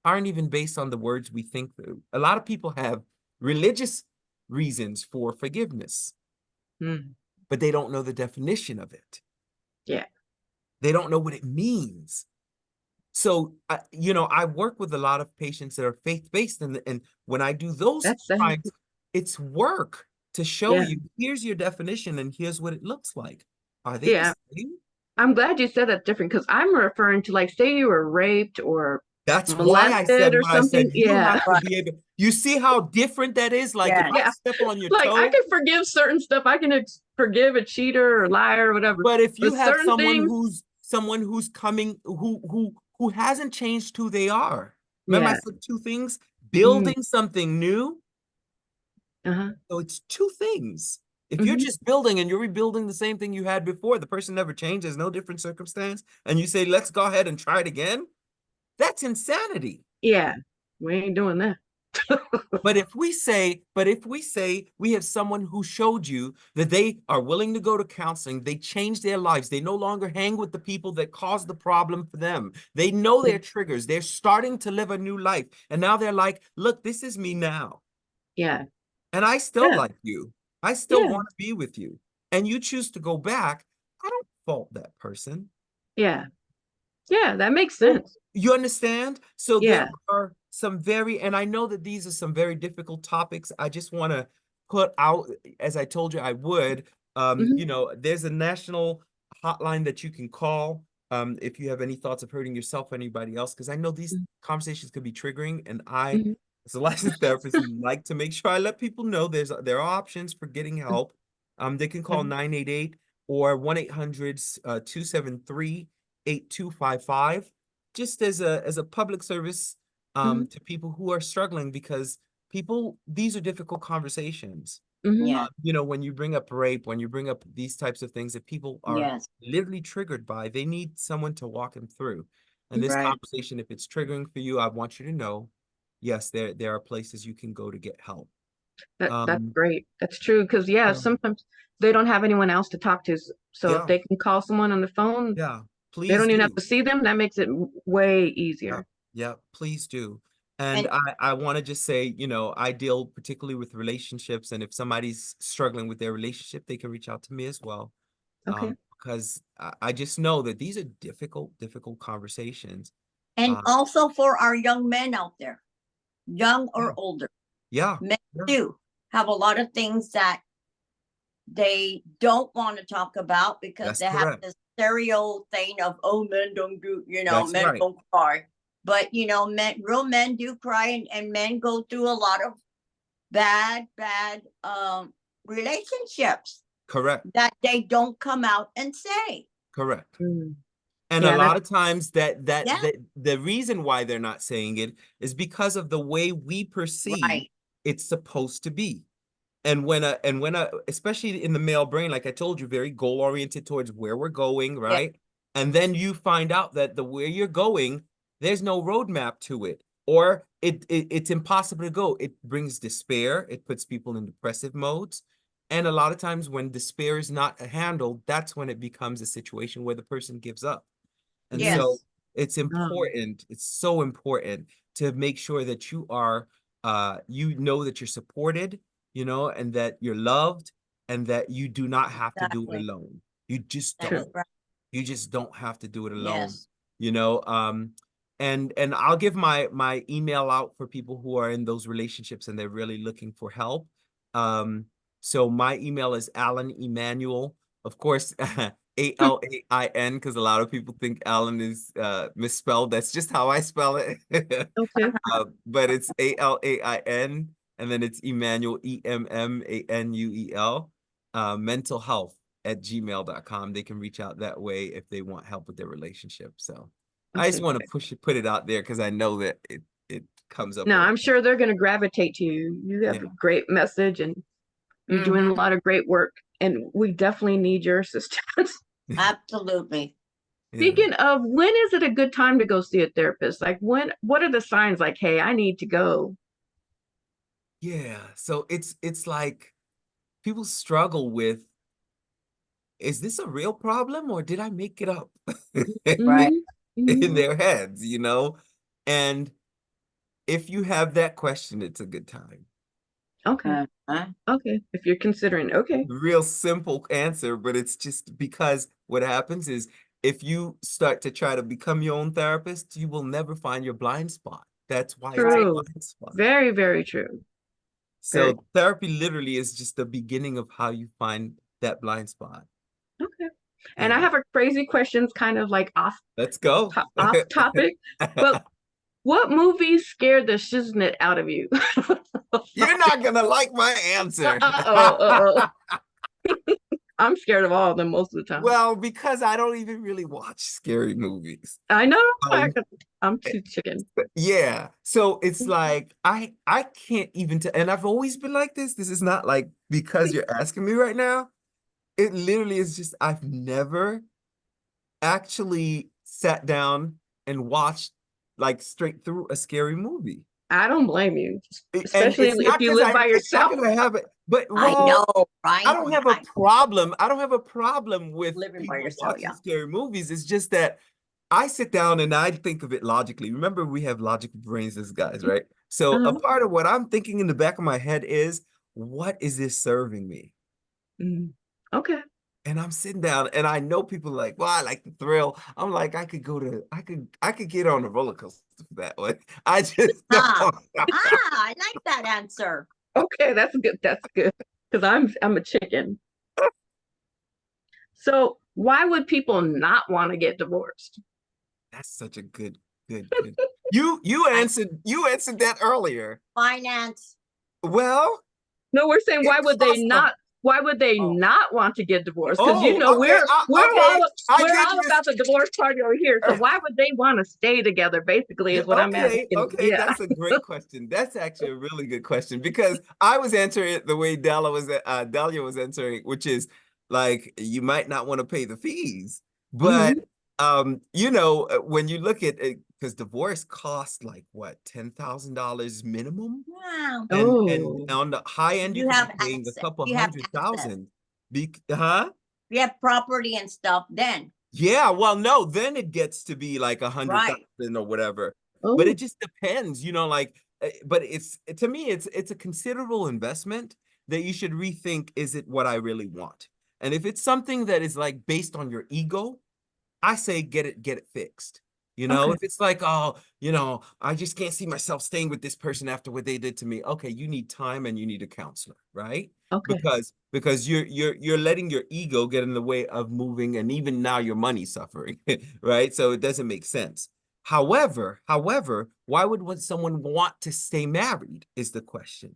aren't even based on the words we think. A lot of people have religious reasons for forgiveness, Mm. but they don't know the definition of it. Yeah. They don't know what it means. So, I work with a lot of patients that are faith-based, and when I do those That's sad. kinds, it's work to show Yeah. you, here's your definition and here's what it looks like. Are they the Yeah. same? I'm glad you said that different, because I'm referring to, like, say you were raped or That's why I molested said or what I said. something. You Yeah. have to Right. be able, you see how different that is? Like if Yeah. I Yeah. step on your Like, I toe, can forgive certain stuff. I can forgive a cheater or liar or whatever. but if you But have certain things, someone who's coming who hasn't changed who they are. Remember I yeah. said two things? Mm. Building something new. Uh-huh. So it's two things. If you're Hmm. just building and you're rebuilding the same thing you had before, the person never changed, there's no different circumstance, and you say, let's go ahead and try it again, that's insanity. Yeah. We ain't doing that. But if we say we have someone who showed you that they are willing to go to counseling, they changed their lives, they no longer hang with the people that caused the problem for them. They know their triggers, they're starting to live a new life. And now they're like, look, this is me now. Yeah. And I still Yeah. like you. I still Yeah. want to be with you. And you choose to go back. I don't fault that person. Yeah. Yeah. That makes Oh, sense. you understand? So there Yeah. are some and I know that these are some very difficult topics. I just want to put out, as I told you I would, Hmm. there's a national hotline that you can call if you have any thoughts of hurting yourself or anybody else, because I know these conversations could be triggering, and I Hmm. As a licensed therapist, we like to make sure I let people know there are options for getting help. They can call 988 or 1-800 273 8255, just as a public service Mhm. to people who are struggling, because these are difficult conversations. Mhm. Yes, When you bring up rape, when you bring up these types of things that people are yes, literally triggered by, they need someone to walk them through. And this right. conversation, if it's triggering for you, I want you to know, yes, there are places you can go to get help. That's Um, great. That's true. Because yeah, yeah, sometimes they don't have anyone else to talk to. So if yeah, they can call someone on the phone, yeah, they please don't even have do. to see them. That makes it way Yeah, easier. yeah, please do. And And I want to just say, I deal particularly with relationships, and if somebody's struggling with their relationship, they can reach out to me as well. Okay. Because I just know that these are difficult conversations. and Uh, also for our young men out there, young yeah, or older, yeah, men yeah, do have a lot of things that they don't want to talk about because that's they have correct. this stereo thing of, oh, men don't do, That's men right. don't cry. But real men do cry, and men go through a lot of bad relationships Correct. that they don't come out and say. Correct. Mm. And a Yeah, lot that's of times Yeah, the reason why they're not saying it is because of the way we perceive right. it's supposed to be. And when especially in the male brain, like I told you, very goal oriented towards where we're going, Yeah. right? And then you find out that the where you're going, there's no roadmap to it, or it's impossible to go. It brings despair. It puts people in depressive modes. And a lot of times when despair is not handled, that's when it becomes a situation where the person gives up. And so Yes. it's um, important, it's so important to make sure that you know that you're supported, and that you're loved, and that you do not have to do it Exactly. alone. You just That's true. don't. right. You just don't have to do it alone. Yes. You know, and I'll give my email out for people who are in those relationships and they're really looking for help. Um, so my email is Alan Emmanuel, of course, Alain, because a lot of people think Alan is misspelled. That's just how I spell it. Okay. But it's Alain, and then it's Emmanuel, Emmanuel, mental health at gmail.com. They can reach out that way if they want help with their relationship. So I just Okay. want to put it out there because I know that it comes up a No, lot. I'm sure they're going to gravitate to you. You have Yeah. a great message and you're doing a Hmm. lot of great work, and we definitely need your assistance. Absolutely. Yeah. Speaking of, when is it a good time to go see a therapist? Like what are the signs like, hey, I need to go? Yeah. So it's like people struggle with, is this a real problem or did I make it up? Right. Hmm. In Hmm. their heads, And if you have that question, it's a good time. Okay. Uh-huh. Okay. If you're considering, okay. Real simple answer, but it's just because what happens is if you start to try to become your own therapist, you will never find your blind spot. That's why it's a Right. True. blind spot. Very, very true. Very So therapy literally is just the beginning of how you find that blind spot. okay. And Yeah. I have a crazy questions kind of like Let's go. off topic, but what movie scared the shiznit out of you? You're not gonna like my answer. Uh-oh, uh-oh. I'm scared of all of them most of the time. Well, because I don't even really watch scary movies. I know. Um, I'm too chicken. yeah. So it's like I can't even tell, and I've always been like this. This is not like because you're asking me right now. It literally is just I've never actually sat down and watched like straight through a scary movie. I don't blame you, And especially if you live by it's not yourself. because I have it, but I well, know, I right? don't have a problem. I don't have a problem with Living by people yourself, watching yeah. scary movies. It's just that I sit down and I think of it logically. Remember, we have logical brains as guys, right? So a Uh-huh. part of what I'm thinking in the back of my head is, what is this serving me? Mm. Okay. And I'm sitting down and I know people like, well, I like the thrill. I'm like, I could get on a roller coaster for that one. I just don't. Ah, I like that answer. Okay, that's good. That's good. Because I'm a chicken. So why would people not want to get divorced? That's such a good. You answered that earlier. Finance. Well, No, we're saying it costs them. why would they Oh, not want to get divorced? Because oh, okay, okay. I we're get all you. about the divorce party over here. So why would they want to stay together? Basically, is what I'm Okay, asking. okay, Yeah. that's a great question. That's actually a really good question because I was answering it the way Delia was answering, which is like you might not want to pay the fees, but Hmm. when you look at it, because divorce costs like what, $10,000 minimum, Wow. and Oh, on the high end you You could be have paying a access. couple You have hundred access. thousand. Huh? You have property and stuff then. Yeah, well, no, then it gets to be like a hundred Right. thousand or whatever. But it oh, just depends, like, but to me, it's a considerable investment that you should rethink, is it what I really want? And if it's something that is like based on your ego, I say get it fixed. okay, If it's like, oh, I just can't see myself staying with this person after what they did to me. Okay, you need time and you need a counselor, right? okay. Because you're letting your ego get in the way of moving, and even now your money's suffering, right? So it doesn't make sense. However, why would someone want to stay married is the question.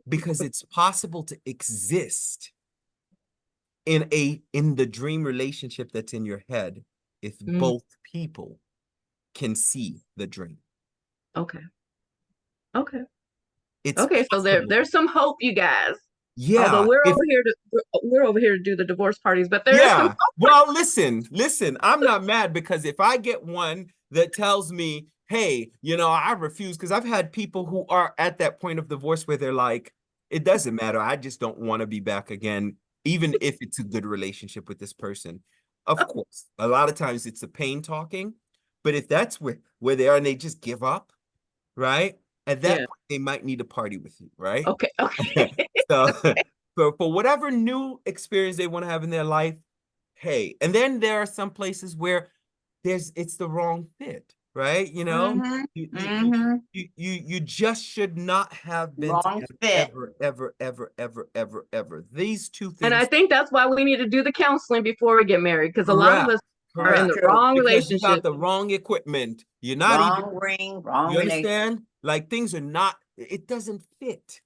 Because it's possible to exist in the dream relationship that's in your head if Mm, both people can see the dream. okay, okay, It's okay. So possible. there's some hope, you guys. Although Yeah. If we're over here to do the divorce parties, but there is some Yeah. Well, listen, I'm not mad because if I get one that tells me, hey, I refuse, because I've had people who are at that point of divorce where they're like, it doesn't matter. I just don't want to be back again, even if it's a good relationship with this person. Of hope. course, a lot of times it's the pain talking, but if that's where they are and they just give up, right? At that Yeah. point, they might need a party with you, right? Okay. Okay. So for whatever new experience they want to have in their life, hey. And then there are some places where it's the wrong fit, right? Mm-hmm. You you you Mm-hmm. you just should not have been Wrong together fit. ever. These two And I things, think that's why we need to do the counseling before we get married, because a lot of correct, us are in That's the correct. true. wrong Because you got relationship. the wrong equipment. You're not even, Wrong ring, wrong you relation. understand? Like things are not, it doesn't fit.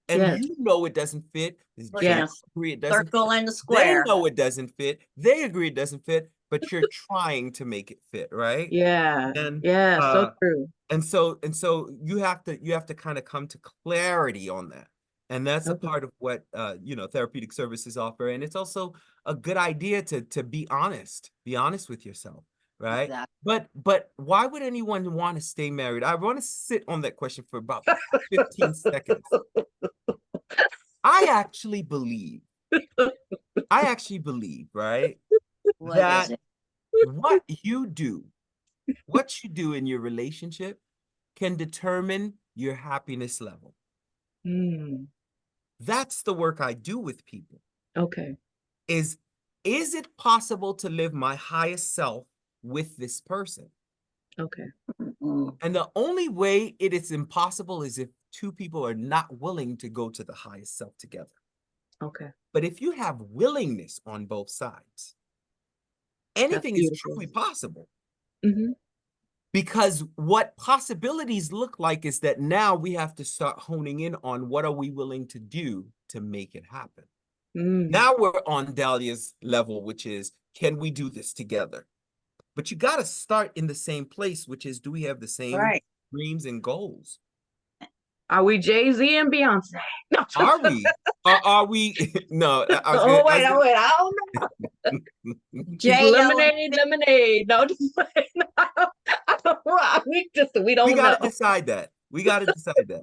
And Yes. you know it doesn't fit. This Put in Jay a Yes. agree it doesn't circle fit. and a They square. know it doesn't fit. They agree it doesn't fit, but you're trying to make it fit, right? Yeah. And Yeah. So uh true. and so you have to kind of come to clarity on that. And that's a Okay. part of what therapeutic services offer. And it's also a good idea to be honest with yourself, right? Exactly. But why would anyone want to stay married? I want to sit on that question for about 15 seconds. I actually believe, right, What is that it? what you do in your relationship can determine your happiness level. Mm, That's the work I do with people. okay. Is is it possible to live my highest self with this person? Okay. Mm. And the only way it is impossible is if two people are not willing to go to the highest self together. Okay. But if you have willingness on both sides, That's anything is beautiful. truly possible. Hmm. Because what possibilities look like is that now we have to start honing in on what are we willing to do to make it happen. Mm, Now we're on Dahlia's level, which is, can we do this together? But you got to start in the same place, which is, do we have the same Right. dreams and goals? are we Jay-Z and Beyonce? No. Are we? Are we? No, I was gonna. Oh I wait, was oh gonna. wait, I don't know. It's J-Lo and lemonade, lemonade. No, just we We don't got know. to decide that. We got to decide that.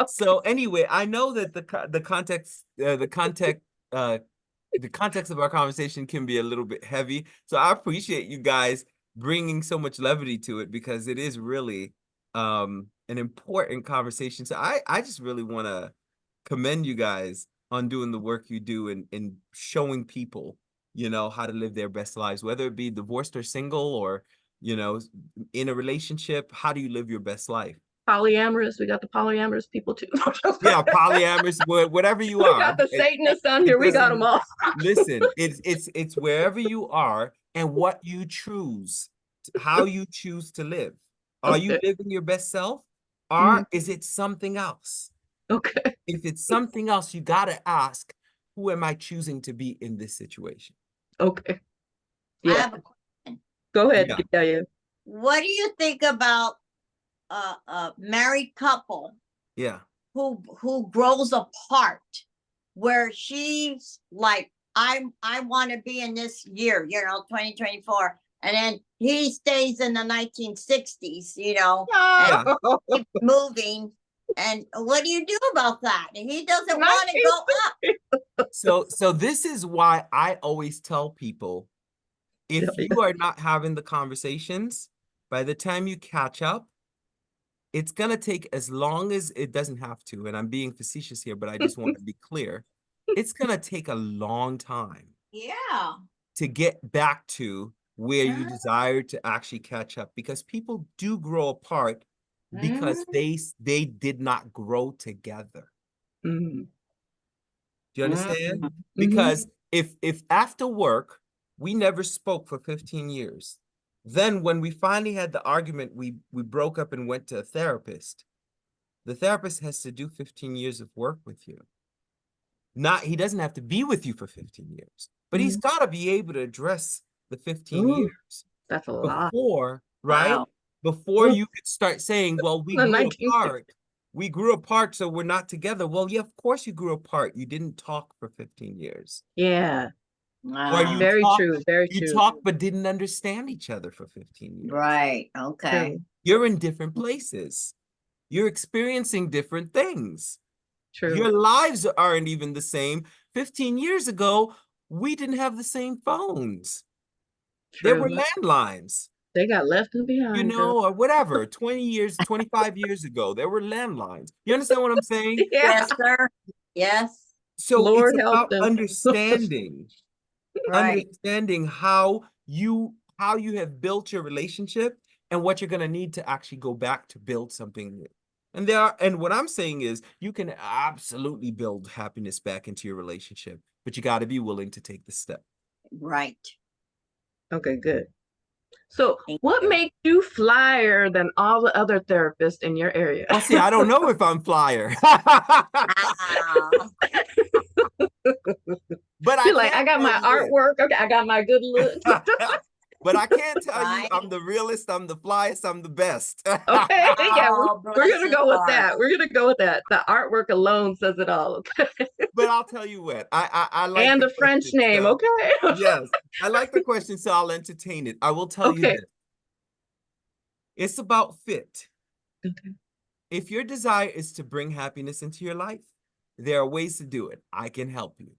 So anyway, I know that uh, the context of our conversation can be a little bit heavy. So I appreciate you guys bringing so much levity to it, because it is really an important conversation. So I just really want to commend you guys on doing the work you do, and showing people, how to live their best lives, whether it be divorced or single, or, you know, in a relationship. How do you live your best life? Polyamorous. We got the polyamorous people too. Yeah, polyamorous, whatever you We are. got the Satanists on It here. We got doesn't them all. listen. It's wherever you are and what you choose, how you choose to live. Are you Okay. living your best self? Mhm. Or is it something else? Okay. If it's something else, you got to ask, who am I choosing to be in this situation? Okay. I Yeah. have a question. Go ahead. Yeah, Yeah, yeah. What do you think about a married couple yeah, who grows apart, where she's like, I want to be in this year, 2024, and then he stays in the 1960s, and yeah. No. keep moving. And what do you do about that? He doesn't want to go up. 1960. So this is why I always tell people, Yeah, if yeah. you are not having the conversations, by the time you catch up, it's gonna take as long as it doesn't have to. And I'm being facetious here, but I just want to be clear. It's gonna take a long time Yeah. to get back to where you Mhm. desire to actually catch up, because people do grow apart because Mhm. they did not grow together. Mhm. Do you understand? Mhm. Because if after work we never spoke for 15 years, then when we finally had the argument, we broke up and went to a therapist. The therapist has to do 15 years of work with you. Not, he doesn't have to be with you for 15 years, but he's Mhm. got to be able to address the 15 Ooh, years that's a lot. before, right? Wow. Before Ooh, you could start saying, well, we the grew 1960s. apart. We grew apart, so we're not together. Well, yeah, of course you grew apart. You didn't talk for 15 years. Yeah. Or Wow. Very true. Very you true. talked but didn't understand each other for 15 years. Right. Okay. True. You're in different places. You're experiencing different things. True. Your lives aren't even the same. 15 years ago, we didn't have the same phones. There were True. landlines, They got left behind, girl. or whatever. 20 years, 25 years ago, there were landlines. You understand what I'm saying? Yeah. Yes, sir. Yes. So it's Lord help about them. Right. understanding how you have built your relationship and what you're going to need to actually go back to build something new. And what I'm saying is, you can absolutely build happiness back into your relationship, but you got to be willing to take the step. Right. Okay, good. So, Thank what you. makes you flyer than all the other therapists in your area? Well, see, I don't know if I'm flyer, Wow. but I You're like, I can got tell my you this. artwork. Okay, I got my good looks. But I can't tell you Right. I'm the realest, I'm the flyest, I'm the best. Okay, yeah, Oh, we're bless gonna his go with heart. that. We're gonna go with that. The artwork alone says it all. Okay, But I'll tell you what, I like and the the French question. name. So, Okay. yes, I like the question, so I'll entertain it. I will tell you Okay. this. It's about fit. Okay. If your desire is to bring happiness into your life, there are ways to do it. I can help you.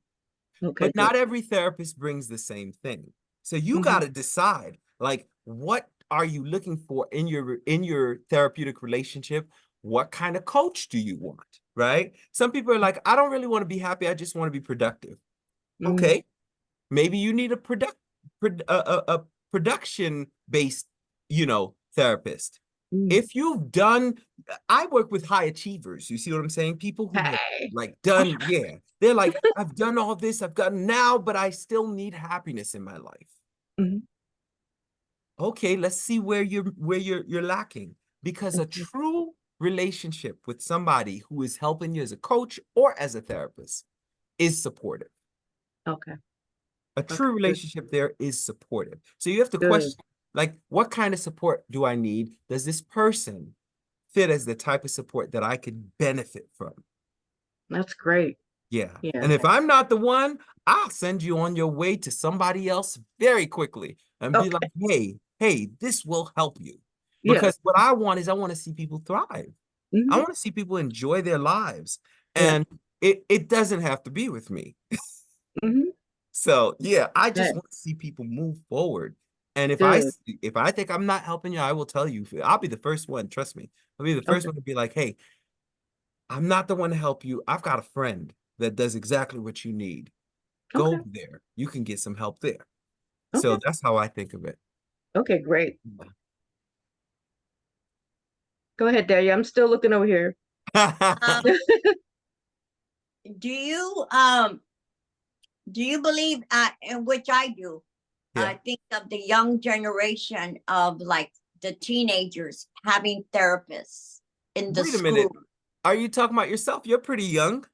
Okay. But Good. not every therapist brings the same thing. So you Hmm. got to decide, like, what are you looking for in your therapeutic relationship? What kind of coach do you want? Right? Some people are like, I don't really want to be happy. I just want to be productive. Hmm. Okay, maybe you need a production based, therapist. Hmm. If you've done, I work with high achievers. You see what I'm saying? People who have Hey. like done, yeah. They're like, I've done all this, I've gotten now, but I still need happiness in my life. Mhm. Okay, let's see where you're lacking. Because a Okay. true relationship with somebody who is helping you as a coach or as a therapist is supportive. Okay. A Okay. true Good. relationship there is supportive. So you have to Good. question, like, what kind of support do I need? Does this person fit as the type of support that I could benefit from? That's great. Yeah. Yeah. And if I'm not the one, I'll send you on your way to somebody else very quickly and be like, Okay. hey, this will help you. Yeah. Because what I want is, I want to see people thrive. I Hmm. want to see people enjoy their lives. Yeah. And it doesn't have to be with me. Hmm. So yeah, I just Okay. want to see people move forward. And Good. if I think I'm not helping you, I will tell you. I'll be the first one, trust me. I'll be the first Okay. one to be like, hey, I'm not the one to help you. I've got a friend that does exactly what you need. Go Okay. over there. You can get some help there. So Okay. that's how I think of it. Okay. Great. Go ahead, Daria. I'm still looking over here. Um, do you believe, in which I do, Yeah. I think of the young generation of like the teenagers having therapists in the Wait a minute. school. Are you talking about yourself? You're pretty young.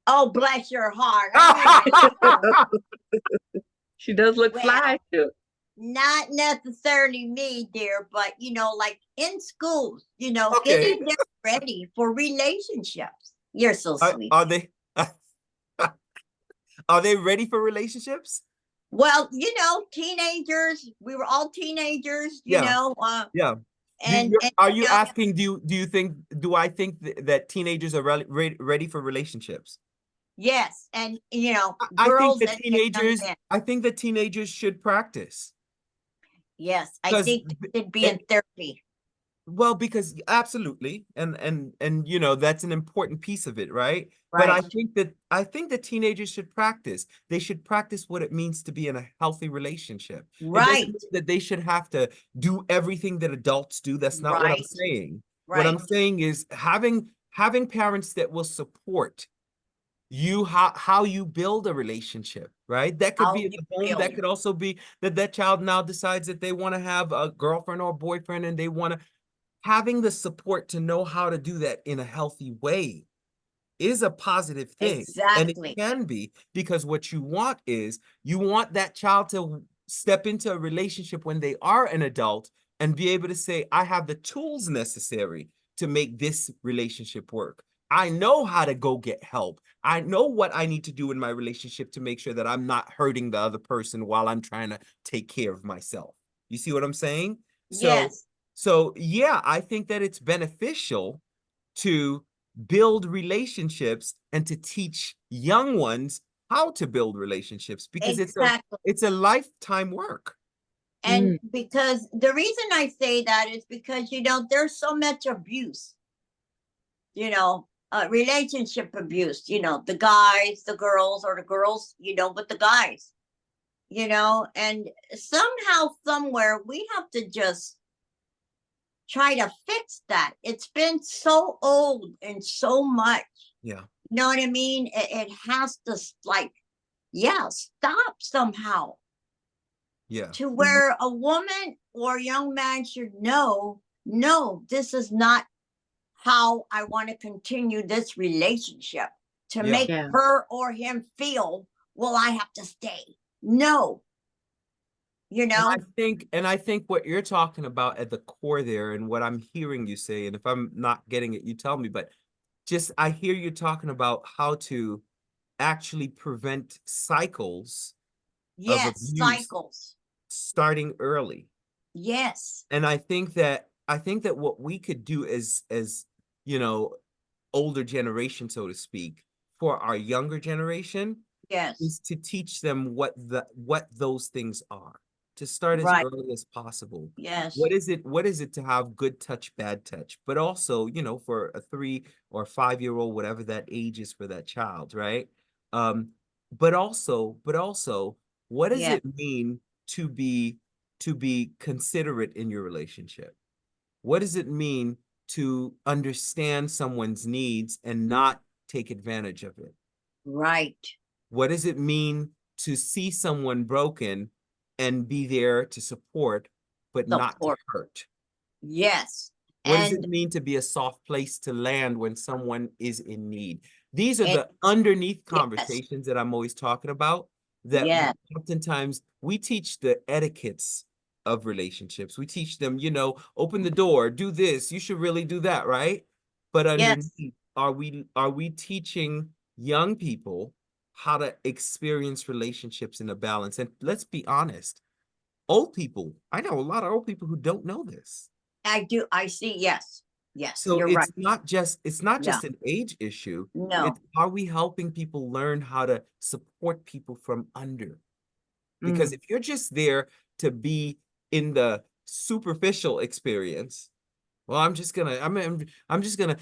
Oh, bless your heart. I She does look fly well, too. not necessarily me, dear, but like in schools, Okay. getting them ready for relationships. You're so Are, sweet. are they are they ready for relationships? Well, teenagers, we were all teenagers, Yeah. Yeah. Are you asking, do I think that teenagers are ready for relationships? yes, and I think girls that and young teenagers, men. I think that teenagers should practice. Yes, I Because think they should be in therapy. well, because absolutely, and that's an important piece of it, right? But Right, I think that teenagers should practice. They should practice what it means to be in a healthy relationship. It doesn't right, mean that they should have to do everything that adults do. That's not what I'm right, saying. What I'm right. saying is having parents that will support you, how you build a relationship, right? That could How be at you the home. That build. could also be that child now decides that they want to have a girlfriend or a boyfriend, and they want to having the support to know how to do that in a healthy way is a positive thing. And it Exactly. can be, because what you want is you want that child to step into a relationship when they are an adult and be able to say, I have the tools necessary to make this relationship work. I know how to go get help. I know what I need to do in my relationship to make sure that I'm not hurting the other person while I'm trying to take care of myself. You see what I'm saying? So, Yes, so yeah, I think that it's beneficial to build relationships and to teach young ones how to build relationships, because exactly. it's a lifetime work. And Mm. because the reason I say that is because, there's so much abuse, relationship abuse, the guys, the girls, or the girls, with the guys, and somehow, somewhere, we have to just try to fix that. It's been so old and so much. Yeah, You know what I mean? It has to, like, yeah, stop somehow, yeah, to where a woman or a young man should know, no, this is not how I want to continue this relationship, to yeah. make Yeah. her or him feel, well, I have to stay. No, you know, And I think what you're talking about at the core there, and what I'm hearing you say, and if I'm not getting it, you tell me, but just I hear you talking about how to actually prevent cycles of yes, abuse cycles. starting early. Yes, And I think that what we could do as you know older generation, so to speak, for our younger generation yes, is to teach them what those things are, to start as right. early as possible. Yes, What is it to have good touch, bad touch? But also, for a 3 or 5 year old, whatever that age is for that child, right? Um, but also, what does yes, it mean to be considerate in your relationship? What does it mean to understand someone's needs and not take advantage of it? right. What does it mean to see someone broken and be there to support, but not to Support. hurt? Yes. What does it And, mean to be a soft place to land when someone is in need? These are and the underneath yes, conversations that I'm always talking about, that yes, oftentimes we teach the etiquettes of relationships. We teach them, open the door, do this, you should really do that, right? But yes, underneath, are we teaching young people how to experience relationships in a balance? And let's be honest, old people, I know a lot of old people who don't know this. I do. I see. Yes, yes, So you're right. it's not just No, an age issue. It's, no, are we helping people learn how to support people from under? Because Mm. if you're just there to be in the superficial experience, well, I'm just gonna,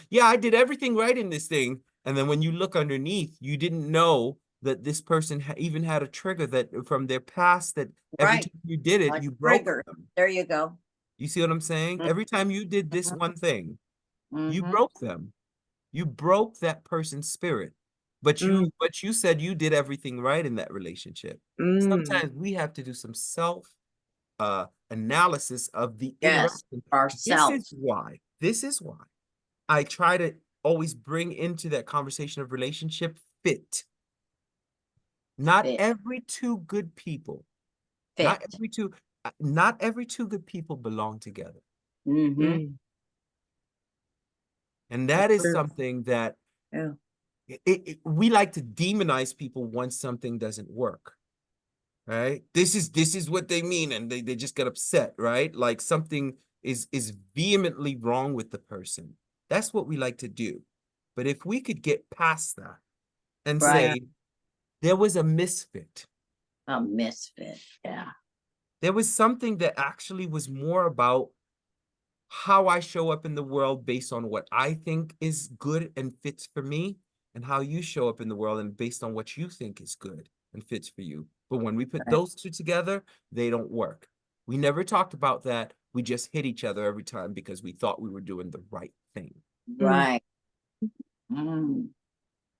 yeah, I did everything right in this thing. And then when you look underneath, you didn't know that this person even had a trigger that from their past, that every right. time you did it, A you broke trigger. them. There you go. You see what I'm saying? Every time you did this Mm-hmm. one thing, you Mm-hmm. broke them. You broke that person's spirit. But Mm. you said you did everything right in that relationship. Mm. Sometimes we have to do some self analysis of the Yes, interaction. This is ourselves. why. This is why I try to always bring into that conversation of relationship fit. Not Fit, every two good people, not fit. every two, not every two good people belong together. Mm-hmm. Mm. And that is True. something that Yeah. we like to demonize people once something doesn't work, right? This is what they mean, and they just get upset, right? Like something is vehemently wrong with the person. That's what we like to do. But if we could get past that and Right. say there was a misfit, A misfit. Yeah. there was something that actually was more about how I show up in the world based on what I think is good and fits for me, and how you show up in the world and based on what you think is good and fits for you. But when we put Right. those two together, they don't work. We never talked about that. We just hit each other every time because we thought we were doing the right thing. Mm. Right. Mm.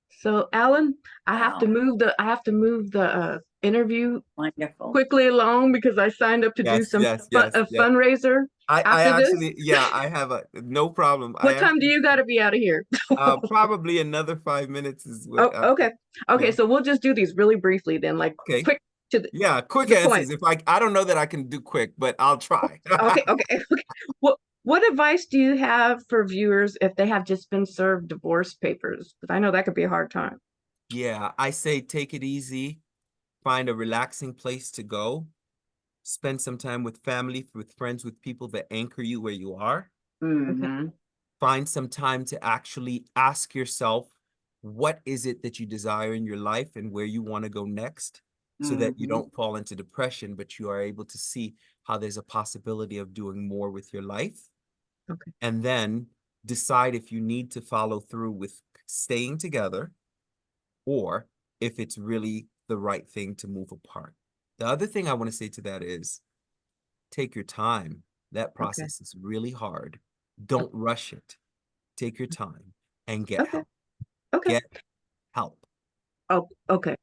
So, Alan, Wow. I have to move the interview Wonderful. quickly along because I signed up to do Yes, some yes, yes, a yes. fundraiser I after this. actually, yeah, I have a no problem. I What time do actually, you got to be out of here? probably another 5 minutes is what, Oh, okay. Okay, yeah. so we'll just do these really briefly then, like Okay. quick Yeah, to quick the point. answers. If I don't know that I can do quick, but I'll try. Okay, okay, okay. What advice do you have for viewers if they have just been served divorce papers? Because I know that could be a hard time. Yeah, I say take it easy, find a relaxing place to go, spend some time with family, with friends, with people that anchor you where you are. Okay, Mm-hmm. Find some time to actually ask yourself, what is it that you desire in your life and where you want to go next, so that you Mm-hmm. don't fall into depression, but you are able to see how there's a possibility of doing more with your life. okay, And then decide if you need to follow through with staying together or if it's really the right thing to move apart. The other thing I want to say to that is take your time. That okay, process is really hard. Don't rush it. Take your time and get okay, help. okay. Get help. Oh, okay.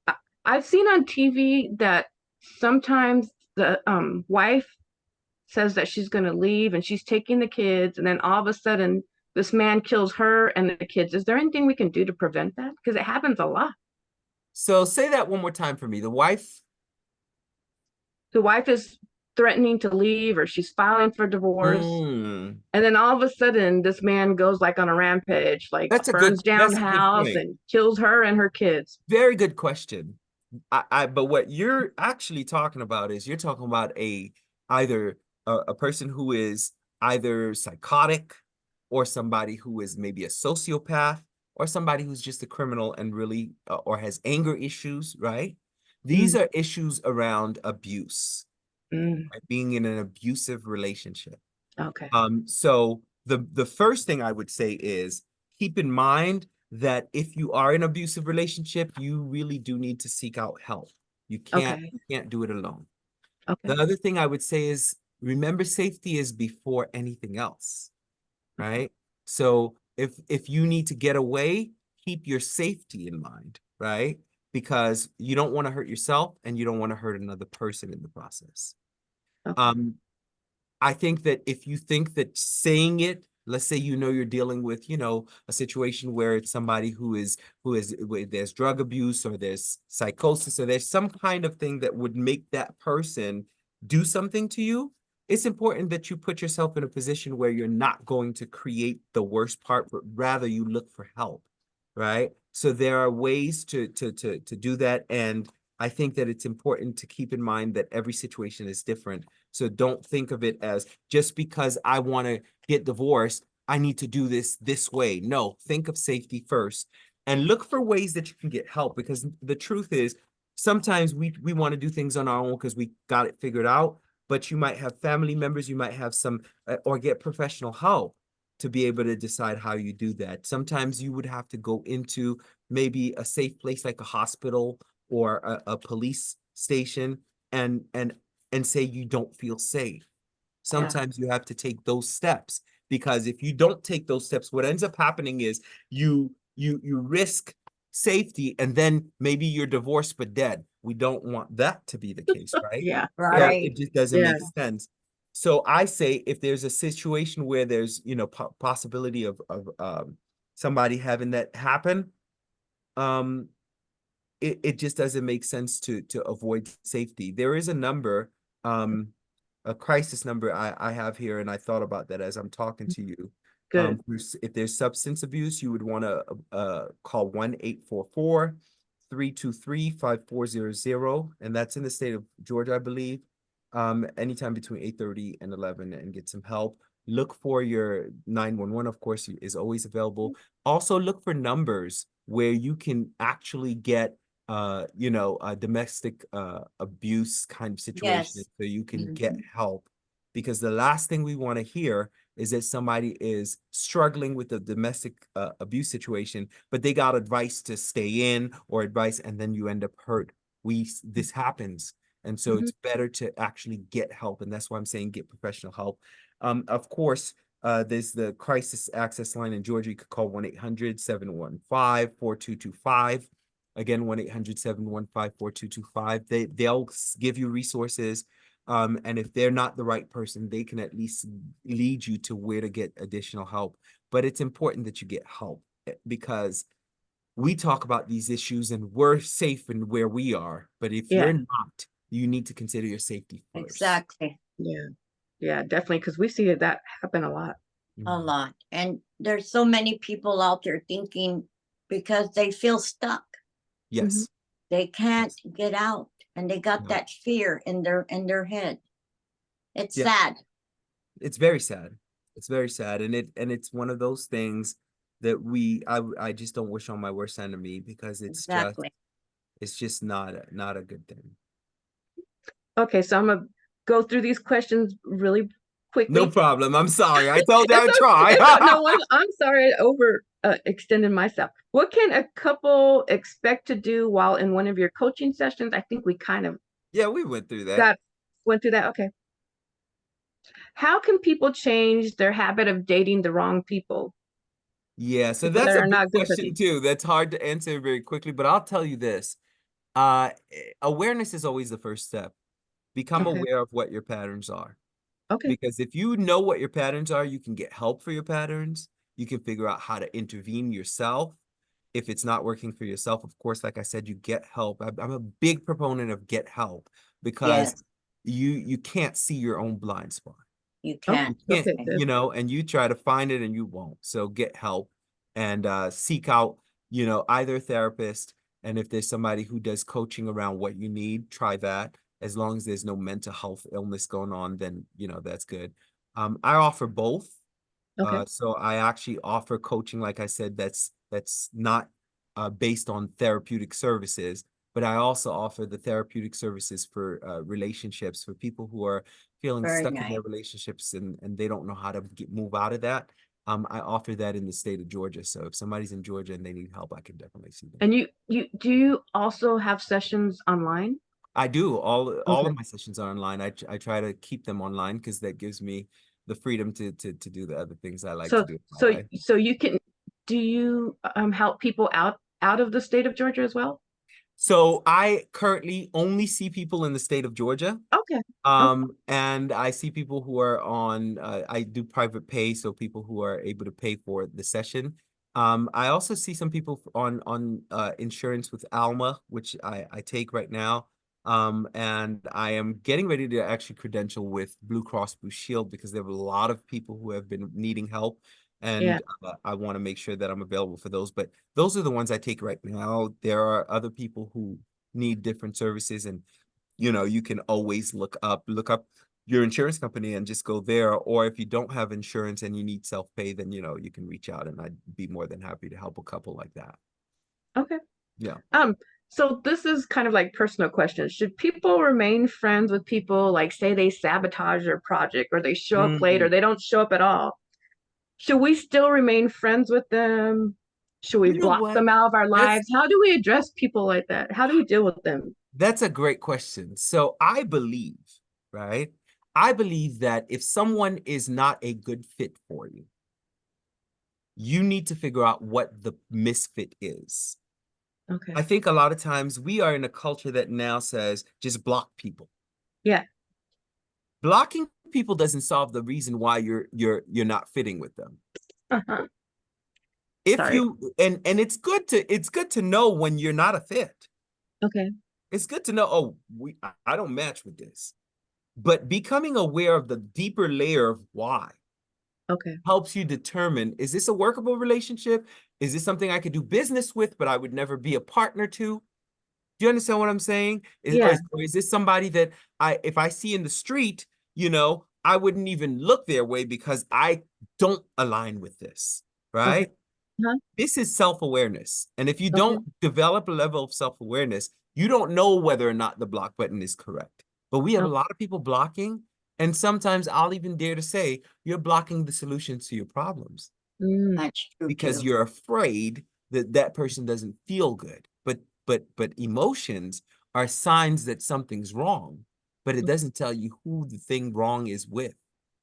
I, I've seen on TV that sometimes the wife says that she's going to leave and she's taking the kids, and then all of a sudden this man kills her and the kids. Is there anything we can do to prevent that? Because it happens a lot. So say that one more time for me. The wife. The wife is threatening to leave or she's filing for divorce. Mm, And then all of a sudden, this man goes like on a rampage, like burns down that's the a good house point. and kills her and her kids. Very good question. But what you're actually talking about is you're talking about either a person who is either psychotic or somebody who is maybe a sociopath or somebody who's just a criminal and really or has anger issues, right? These Mm, are issues around abuse, mm, right? Being in an abusive relationship. okay. So the first thing I would say is keep in mind that if you are in an abusive relationship, you really do need to seek out help. Okay. You can't do it alone. The Okay. other thing I would say is remember safety is before anything else, Okay. right? So if you need to get away, keep your safety in mind, right? Because you don't want to hurt yourself and you don't want to hurt another person in the process. Okay. Um, I think that if you think that saying it, let's say you're dealing with, a situation where it's somebody where there's drug abuse or there's psychosis or there's some kind of thing that would make that person do something to you, it's important that you put yourself in a position where you're not going to create the worst part, but rather you look for help, right? So there are ways to do that. And I think that it's important to keep in mind that every situation is different. So don't think of it as just because I want to get divorced, I need to do this way. No, think of safety first and look for ways that you can get help, because the truth is sometimes we want to do things on our own because we got it figured out, but you might have family members, you might have some or get professional help to be able to decide how you do that. Sometimes you would have to go into maybe a safe place like a hospital or a police station and say you don't feel safe. Yeah. Sometimes you have to take those steps, because if you don't take those steps, what ends up happening is you risk safety, and then maybe you're divorced but dead. We don't want that to be the case, right? Yeah. So Yeah. Right. it just doesn't Yeah. make sense. So I say if there's a situation where there's, you know, possibility of somebody having that happen, um, it just doesn't make sense to avoid safety. There is a number, a crisis number I have here, and I thought about that as I'm talking to you. Good. If there's substance abuse, you would want to call 1-844-323-5400, and that's in the state of Georgia, I believe. Anytime between 8:30 and 11, and get some help. Look for your 911, of course, is always available. Also, look for numbers where you can actually get you know, a domestic abuse kind of situation, Yes. so you can get Mhm. help. Because the last thing we want to hear is that somebody is struggling with the domestic abuse situation, but they got advice to stay in or advice, and then you end up hurt. This happens. And so Mhm. it's better to actually get help. And that's why I'm saying get professional help. Of course, there's the crisis access line in Georgia. You could call 1-800-715-4225. Again, 1-800-715-4225. They'll give you resources. And if they're not the right person, they can at least lead you to where to get additional help. But it's important that you get help, because we talk about these issues and we're safe in where we are. But if Yeah. you're not, you need to consider your safety first. Exactly. Yeah. Yeah, definitely. Because we see that happen a lot. A lot. And there's so many people out there thinking because they feel stuck. Yes. They can't get out, and they got No. that fear in their head. It's Yeah. sad. It's very sad. It's very sad. And it's one of those things that I just don't wish on my worst enemy, because Exactly. it's just not a good thing. Okay, so I'm gonna go through these questions really No quickly. problem. I'm sorry. I told you I'd try. No, I'm sorry, I over extended myself. What can a couple expect to do while in one of your coaching sessions? I think we kind of Yeah, we went through that. went through that. Okay. How can people change their habit of dating the wrong people? Yeah, so People that's that a are big not good for question them. too. That's hard to answer very quickly, but I'll tell you this. Awareness is always the first step. Become Okay. aware of what your patterns are. Okay. Because if you know what your patterns are, you can get help for your patterns. You can figure out how to intervene yourself. If it's not working for yourself, of course, like I said, you get help. I'm a big proponent of get help, because Yes, you can't see your own blind spot. you Okay. can't. You can't, Okay. Good. you know, and you try to find it and you won't. So get help, and seek out, you know, either a therapist. And if there's somebody who does coaching around what you need, try that. As long as there's no mental health illness going on, then, you know, that's good. I offer both. Okay. So I actually offer coaching, like I said, that's not based on therapeutic services, but I also offer the therapeutic services for relationships, for people who are feeling Very stuck in their nice. relationships, and they don't know how to move out of that. I offer that in the state of Georgia. So if somebody's in Georgia and they need help, I can definitely see them. And you do you also have sessions online? I do. All Okay. of my sessions are online. I try to keep them online, because that gives me the freedom to do the other things I like to So do in my so life. so you can do you help people out of the state of Georgia as well? So I currently only see people in the state of Georgia. Okay. Okay. And I see people who are on, I do private pay, so people who are able to pay for the session. I also see some people on insurance with Alma, which I take right now. And I am getting ready to actually credential with Blue Cross Blue Shield, because there are a lot of people who have been needing help, Yeah. and I want to make sure that I'm available for those. But those are the ones I take right now. There are other people who need different services, and you know, you can always look up your insurance company and just go there. Or if you don't have insurance and you need self-pay, then you know, you can reach out, and I'd be more than happy to help a couple like that. Okay. Yeah. So this is kind of like personal questions. Should people remain friends with people, like say they sabotage their project or they show up late or Mm. they don't show up at all? Should we still remain friends with them? Should we You know block what? them out of our That's lives? How do we address people like that? How do we deal with them? that's a great question. So I believe, right? I believe that if someone is not a good fit for you, you need to figure out what the misfit is. Okay. I think a lot of times we are in a culture that now says just block people. Yeah. Blocking people doesn't solve the reason why you're not fitting with them. Uh-huh. If Sorry. you and it's good to know when you're not a fit. Okay. It's good to know, oh, I don't match with this. But becoming aware of the deeper layer of why Okay. helps you determine, is this a workable relationship? Is this something I could do business with, but I would never be a partner to? Do you understand what I'm saying? Yeah. Or is this somebody that if I see in the street, I wouldn't even look their way because I don't align with this, Okay. right? Uh-huh. This is self-awareness. And if you Okay. don't develop a level of self-awareness, you don't know whether or not the block button is correct. But we have a Okay. lot of people blocking, and sometimes I'll even dare to say you're blocking the solutions to your problems Mm. That's true because too. you're afraid that that person doesn't feel good. But emotions are signs that something's wrong, but it doesn't tell you who the thing wrong is with.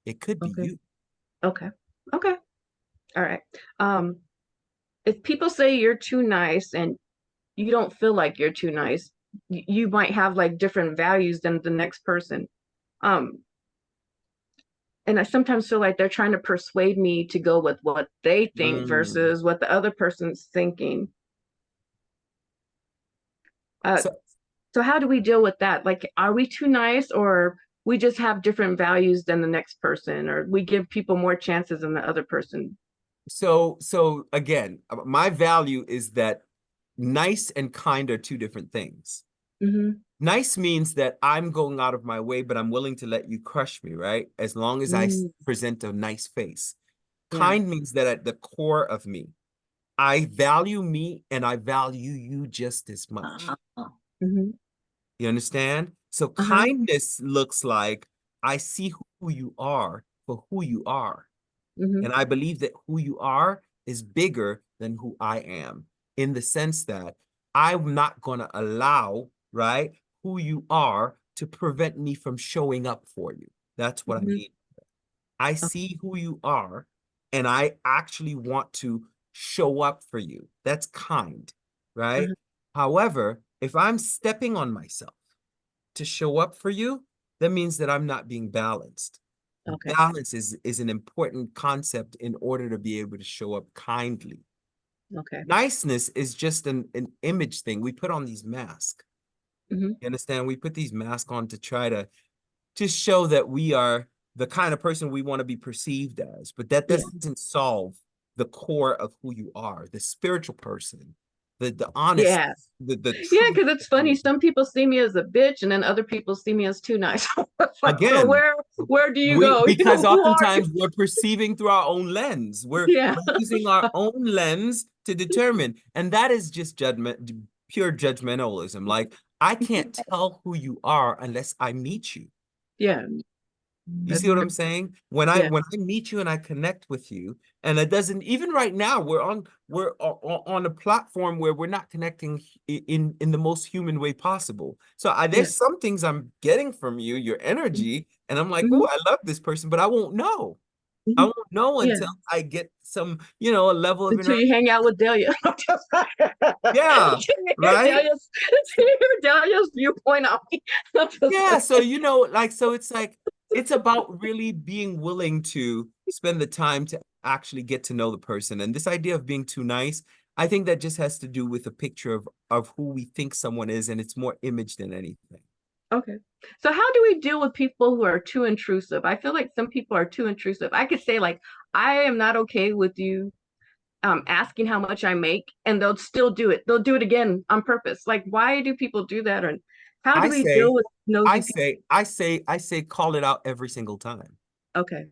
It could be Okay. you. Okay. Okay. All right. Um, if people say you're too nice and you don't feel like you're too nice, you might have like different values than the next person. Um, and I sometimes feel like they're trying to persuade me to go with what they think Mm. versus what the other person's thinking. Uh, So so how do we deal with that? Like, are we too nice, or we just have different values than the next person, or we give people more chances than the other person? so again, my value is that nice and kind are two different things. Mm-hmm. Nice means that I'm going out of my way, but I'm willing to let you crush me, right? As long as I Mm, present a nice face. yeah. Kind means that at the core of me, I value me and I value you just as much. Uh, Mm-hmm. You understand? So Uh-huh. kindness looks like I see who you are for who you are. Mm-hmm. And I believe that who you are is bigger than who I am, in the sense that I'm not going to allow, right, who you are to prevent me from showing up for you. That's what I Mm-hmm. mean. I Okay. see who you are and I actually want to show up for you. That's kind, right? Uh-huh. However, if I'm stepping on myself to show up for you, that means that I'm not being balanced. Okay. Balance is an important concept in order to be able to show up kindly. Okay. Niceness is just an image thing. We put on these masks. Mm-hmm. You understand? We put these masks on to try to show that we are the kind of person we want to be perceived as, but that Yeah. doesn't solve the core of who you are, the spiritual person, the honest, Yeah. the Yeah, truth. because it's funny. Some people see me as a bitch, and then other people see me as too nice. It's like, so Again, where do you we go? You because know, who are you? oftentimes we're perceiving through our own lens. Yeah. We're using our own lens to determine, and that is just judgment, pure judgmentalism. Like I can't tell who you are unless I meet you. Yeah. You That's see what I'm saying? When I yeah. when I meet you and I connect with you, and it doesn't even right now, we're on a platform where we're not connecting in the most human way possible. So Yeah. there's some things I'm getting from you, your energy, and I'm like, Mm-hmm. oh, I love this person, but I won't know. I Mm-hmm. won't know Yeah. until I get some, a level of Until interaction. you hang out with Delia. Yeah, Until you hear right? Delia's viewpoint on me. I'm just Yeah, like, so so it's like it's about really being willing to spend the time to actually get to know the person. And this idea of being too nice, I think that just has to do with a picture of who we think someone is, and it's more image than anything. okay. So how do we deal with people who are too intrusive? I feel like some people are too intrusive. I could say like, I am not okay with you asking how much I make, and they'll still do it. They'll do it again on purpose. Like, why do people do that? And how do I we deal say, with I nosy people? say, I say, I say, call it out every single time. Okay.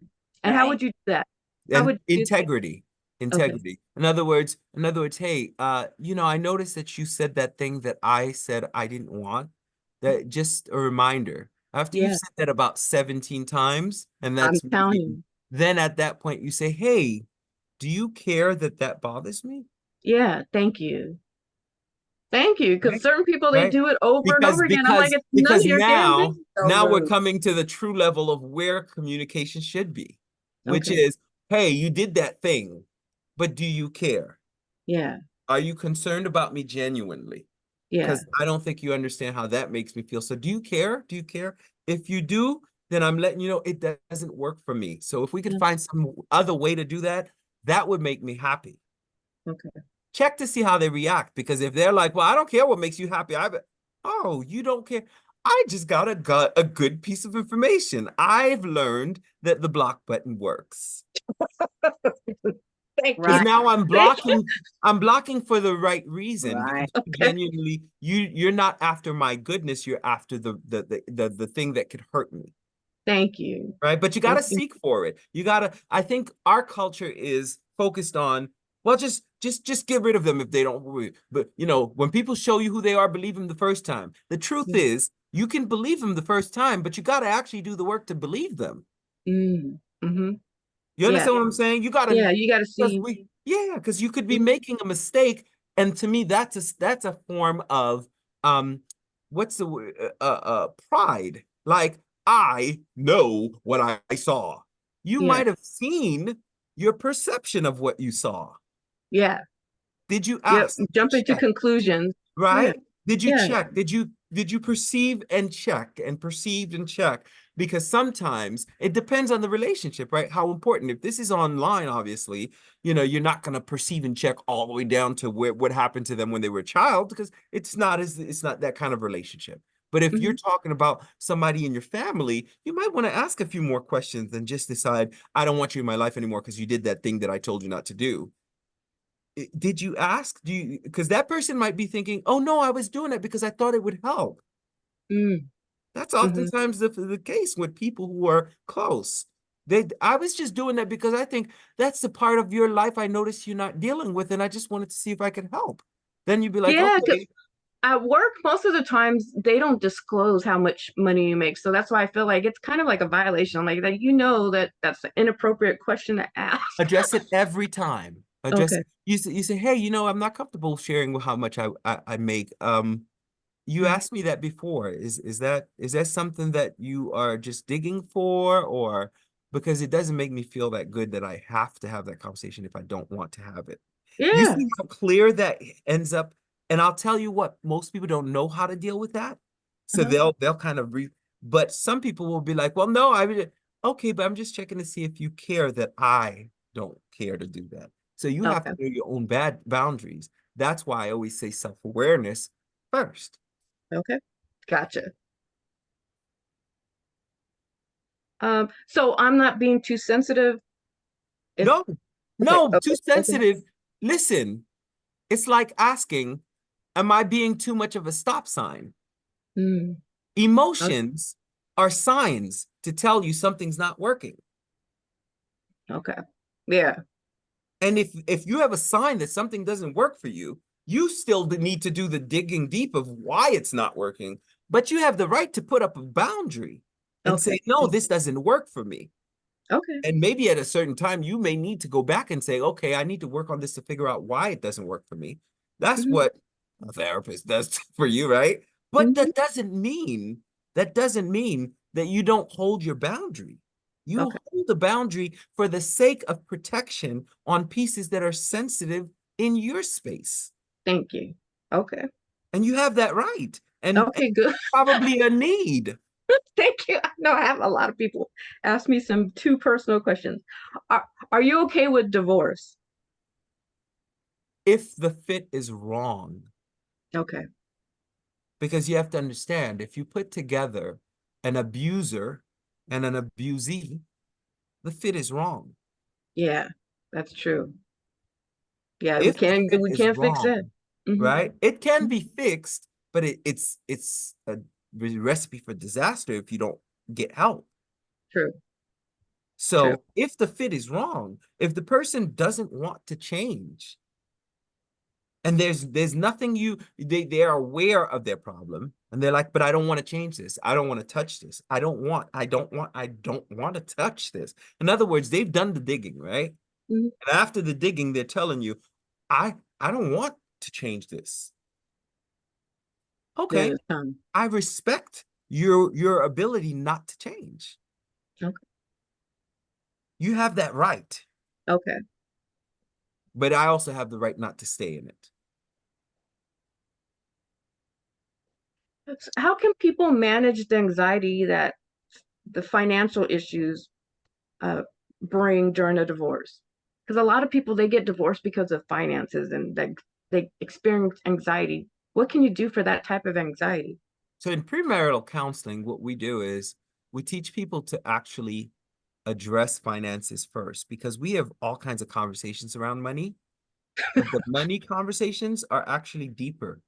And how would right. you do that? How And would you do that? integrity, Okay. integrity. In other words, hey, I noticed that you said that thing that I said I didn't want. That just a reminder. After you've Yeah, said that about 17 times, and I'm that's telling me, you. then at that point you say, hey, do you care that that bothers me? Yeah, thank you. Thank you. Because Right? certain people, they Right? do it over and Because over again. I'm like, because it's none of because your damn now business. So now we're rude. coming to the true level of where communication should be, which Okay. is, hey, you did that thing, but do you care? Yeah. Are you concerned about me genuinely? Yeah. Because I don't think you understand how that makes me feel. So do you care? Do you care? If you do, then I'm letting you know it doesn't work for me. So if we could Yeah. find some other way to do that, that would make me happy. Okay. Check to see how they react. Because if they're like, well, I don't care what makes you happy. Oh, you don't care. I just got a good piece of information. I've learned that the block button works. Thank Because you. Right, now Thank you. I'm blocking for the right reason right. because you Okay. genuinely you're not after my goodness, you're after the thing that could hurt me. Thank you. Right? But you gotta Thank you. seek for it. You gotta, I think our culture is focused on, well, just get rid of them if they don't. But you know, when people show you who they are, believe them the first time. The truth is, you can believe them the first time, but you gotta actually do the work to believe them. Mm. Mm-hmm. You Yeah. understand what I'm saying? You gotta, Yeah. You got to because see. yeah, because you could be Mhm. making a mistake, and to me, that's a form of um, what's the word? Pride. Like I know what I saw. You Yeah. might have seen your perception of what you saw. Yeah. Did you Yep. ask? Jumping to Check. conclusions. Yeah. Right? Did you Yeah. check? Did you perceive and check and perceived and check? Because sometimes it depends on the relationship, right? How important. If this is online, obviously, you know, you're not going to perceive and check all the way down to what happened to them when they were a child, because it's not that kind of relationship. But if you're Hmm. talking about somebody in your family, you might want to ask a few more questions than just decide, I don't want you in my life anymore because you did that thing that I told you not to do. Did you ask? Do you, because that person might be thinking, oh no, I was doing it because I thought it would help. Mm. That's Hmm. oftentimes the case with people who are close. I was just doing that because I think that's the part of your life I noticed you're not dealing with, and I just wanted to see if I could help. Then you'd be like, Yeah. okay, At work, most of the times they don't disclose how much money you make. So that's why I feel like it's kind of like a violation. Like that, that that's an inappropriate question to ask. address it every time. Address Okay. it. You say, hey, I'm not comfortable sharing how much I make. You Mm. asked me that before. Is that something that you are just digging for, or because it doesn't make me feel that good that I have to have that conversation if I don't want to have it. You Yeah. see how clear that ends up, and I'll tell you what, most people don't know how to deal with that. So Uh-huh. they'll kind of but some people will be like, well, no, okay, but I'm just checking to see if you care that I don't care to do that. So you have to Okay. know your own bad boundaries. That's why I always say self-awareness first. Okay. Gotcha. So I'm not being too sensitive. If No, okay, no, too okay, okay. sensitive. Listen, it's like asking, am I being too much of a stop sign? Mm, Emotions are signs to tell you something's not working. okay. Yeah. And if you have a sign that something doesn't work for you, you still need to do the digging deep of why it's not working. But you have the right to put up a boundary and Okay. say, no, this doesn't work for me. Okay. And maybe at a certain time, you may need to go back and say, okay, I need to work on this to figure out why it doesn't work for me. That's Hmm. what a therapist does for you, right? But Hmm. that doesn't mean that you don't hold your boundary. You Okay. hold the boundary for the sake of protection on pieces that are sensitive in your space. Thank you. Okay. And you have that right. And Okay, good. probably a need. Thank you. I know I have a lot of people ask me some too personal questions. Are you okay with divorce? If the fit is wrong, Okay. because you have to understand, if you put together an abuser and an abusee, the fit is wrong. Yeah, that's true. Yeah, we If the can't fit we is can't fix it. wrong, Hmm. right? It can be fixed, but it's a recipe for disaster if you don't get help. True. True. So if the fit is wrong, if the person doesn't want to change, and there's nothing they are aware of their problem, and they're like, but I don't want to change this, I don't want to touch this, I don't want to touch this. In other words, they've done the digging, right? Hmm. And after the digging, they're telling you, I don't want to change this. Then Okay, it's time. I respect your ability not to change. Okay. You have that right, Okay. but I also have the right not to stay in it. How can people manage the anxiety that the financial issues uh, bring during a divorce? Because a lot of people, they get divorced because of finances and they experience anxiety. What can you do for that type of anxiety? So in premarital counseling, what we do is we teach people to actually address finances first, because we have all kinds of conversations around money, but the money conversations are actually deeper.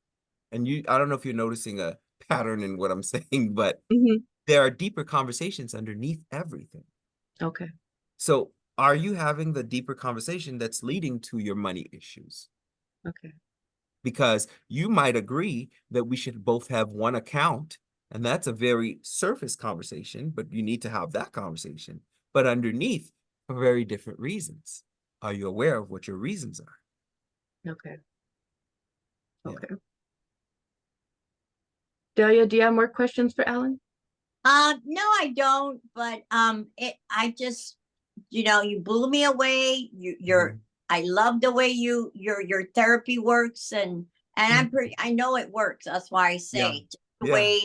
And I don't know if you're noticing a pattern in what I'm saying, but Hmm. there are deeper conversations underneath everything. Okay. So are you having the deeper conversation that's leading to your money issues? Okay. Because you might agree that we should both have one account, and that's a very surface conversation, but you need to have that conversation. But underneath, for very different reasons. Are you aware of what your reasons are? Okay. Yeah. Okay. Delia, do you have more questions for Alan? No, I don't. But I just, you blew me away. Mhm. I love the way your therapy works, and Mhm. I know it works. That's why I Yeah. say just the Yeah. way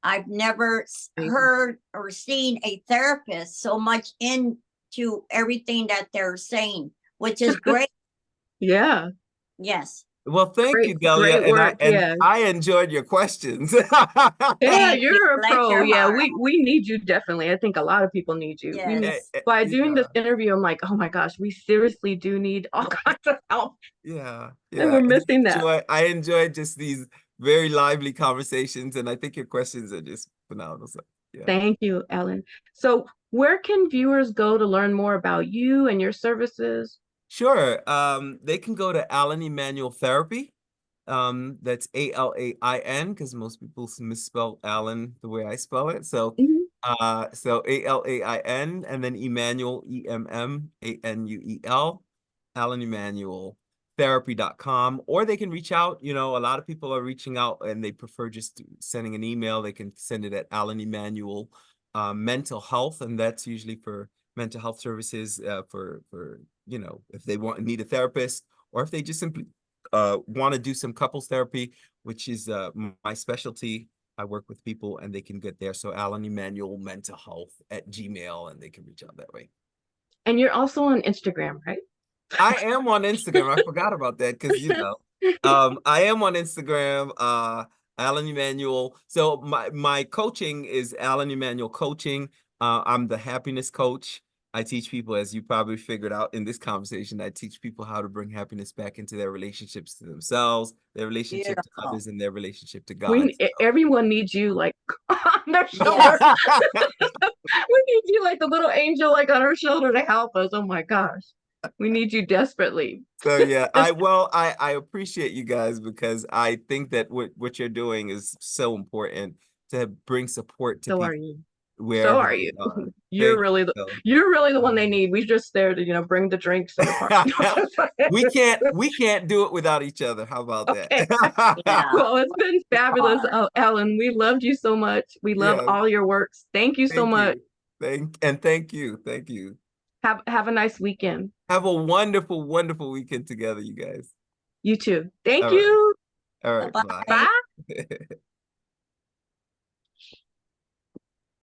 I've never Thank you. heard or seen a therapist so much into everything that they're saying, which is great. Yeah. Yes. Well, thank Great, you, Delia, great and I work. and Yeah. I enjoyed your questions. Yeah, Thank you. you're a Bless pro. your Yeah, heart. we need you definitely. I think a lot of people need you. We need Yes. by doing Yeah, this interview, I'm like, oh my gosh, we seriously do need all kinds of help. yeah, And yeah. we're And missing that. I enjoyed just these very lively conversations, and I think your questions are just phenomenal. So, yeah. Thank you, Ellen. So where can viewers go to learn more about you and your services? Sure. They can go to Alain Emmanuel Therapy. That's Alain, because most people misspell Alan the way I spell it. So, Mhm. Alain, and then Emmanuel, Emmanuel, Alain Emmanuel Therapy.com, or they can reach out. A lot of people are reaching out and they prefer just sending an email. They can send it at Alain Emmanuel Mental Health, and that's usually for mental health services, for if they need a therapist, or if they just simply want to do some couples therapy, which is my specialty. I work with people and they can get there. So Alan Emmanuel Mental Health at Gmail, and they can reach out that way. And you're also on Instagram, right? I am on Instagram. I forgot about that because I am on Instagram, Alan Emmanuel. So my coaching is Alan Emmanuel Coaching. I'm the happiness coach. I teach people, as you probably figured out in this conversation, I teach people how to bring happiness back into their relationships to themselves, their relationship to Beautiful. others, and their relationship to God. Everyone needs you like on their shoulder. Yes. We need you like the little angel like on our shoulder to help us. Oh my gosh. We need you desperately. So yeah, Just I appreciate you guys, because I think that what you're doing is so important to bring support to so are people you. So wherever are they you. are. You're Thank really the you. you're really the one they need. We just there to, bring the drinks and the party. We can't do it without each other. How about Okay. that? Yeah. Well, it's been It's fabulous, hard. Ellen. We loved you so much. We love Yeah, all your works. Thank you so thank much. you. Thank you. Thank you. Have a nice weekend. Have a wonderful, wonderful weekend together, you guys. You too. Thank All right. you. All right. Bye-bye. Bye. Bye.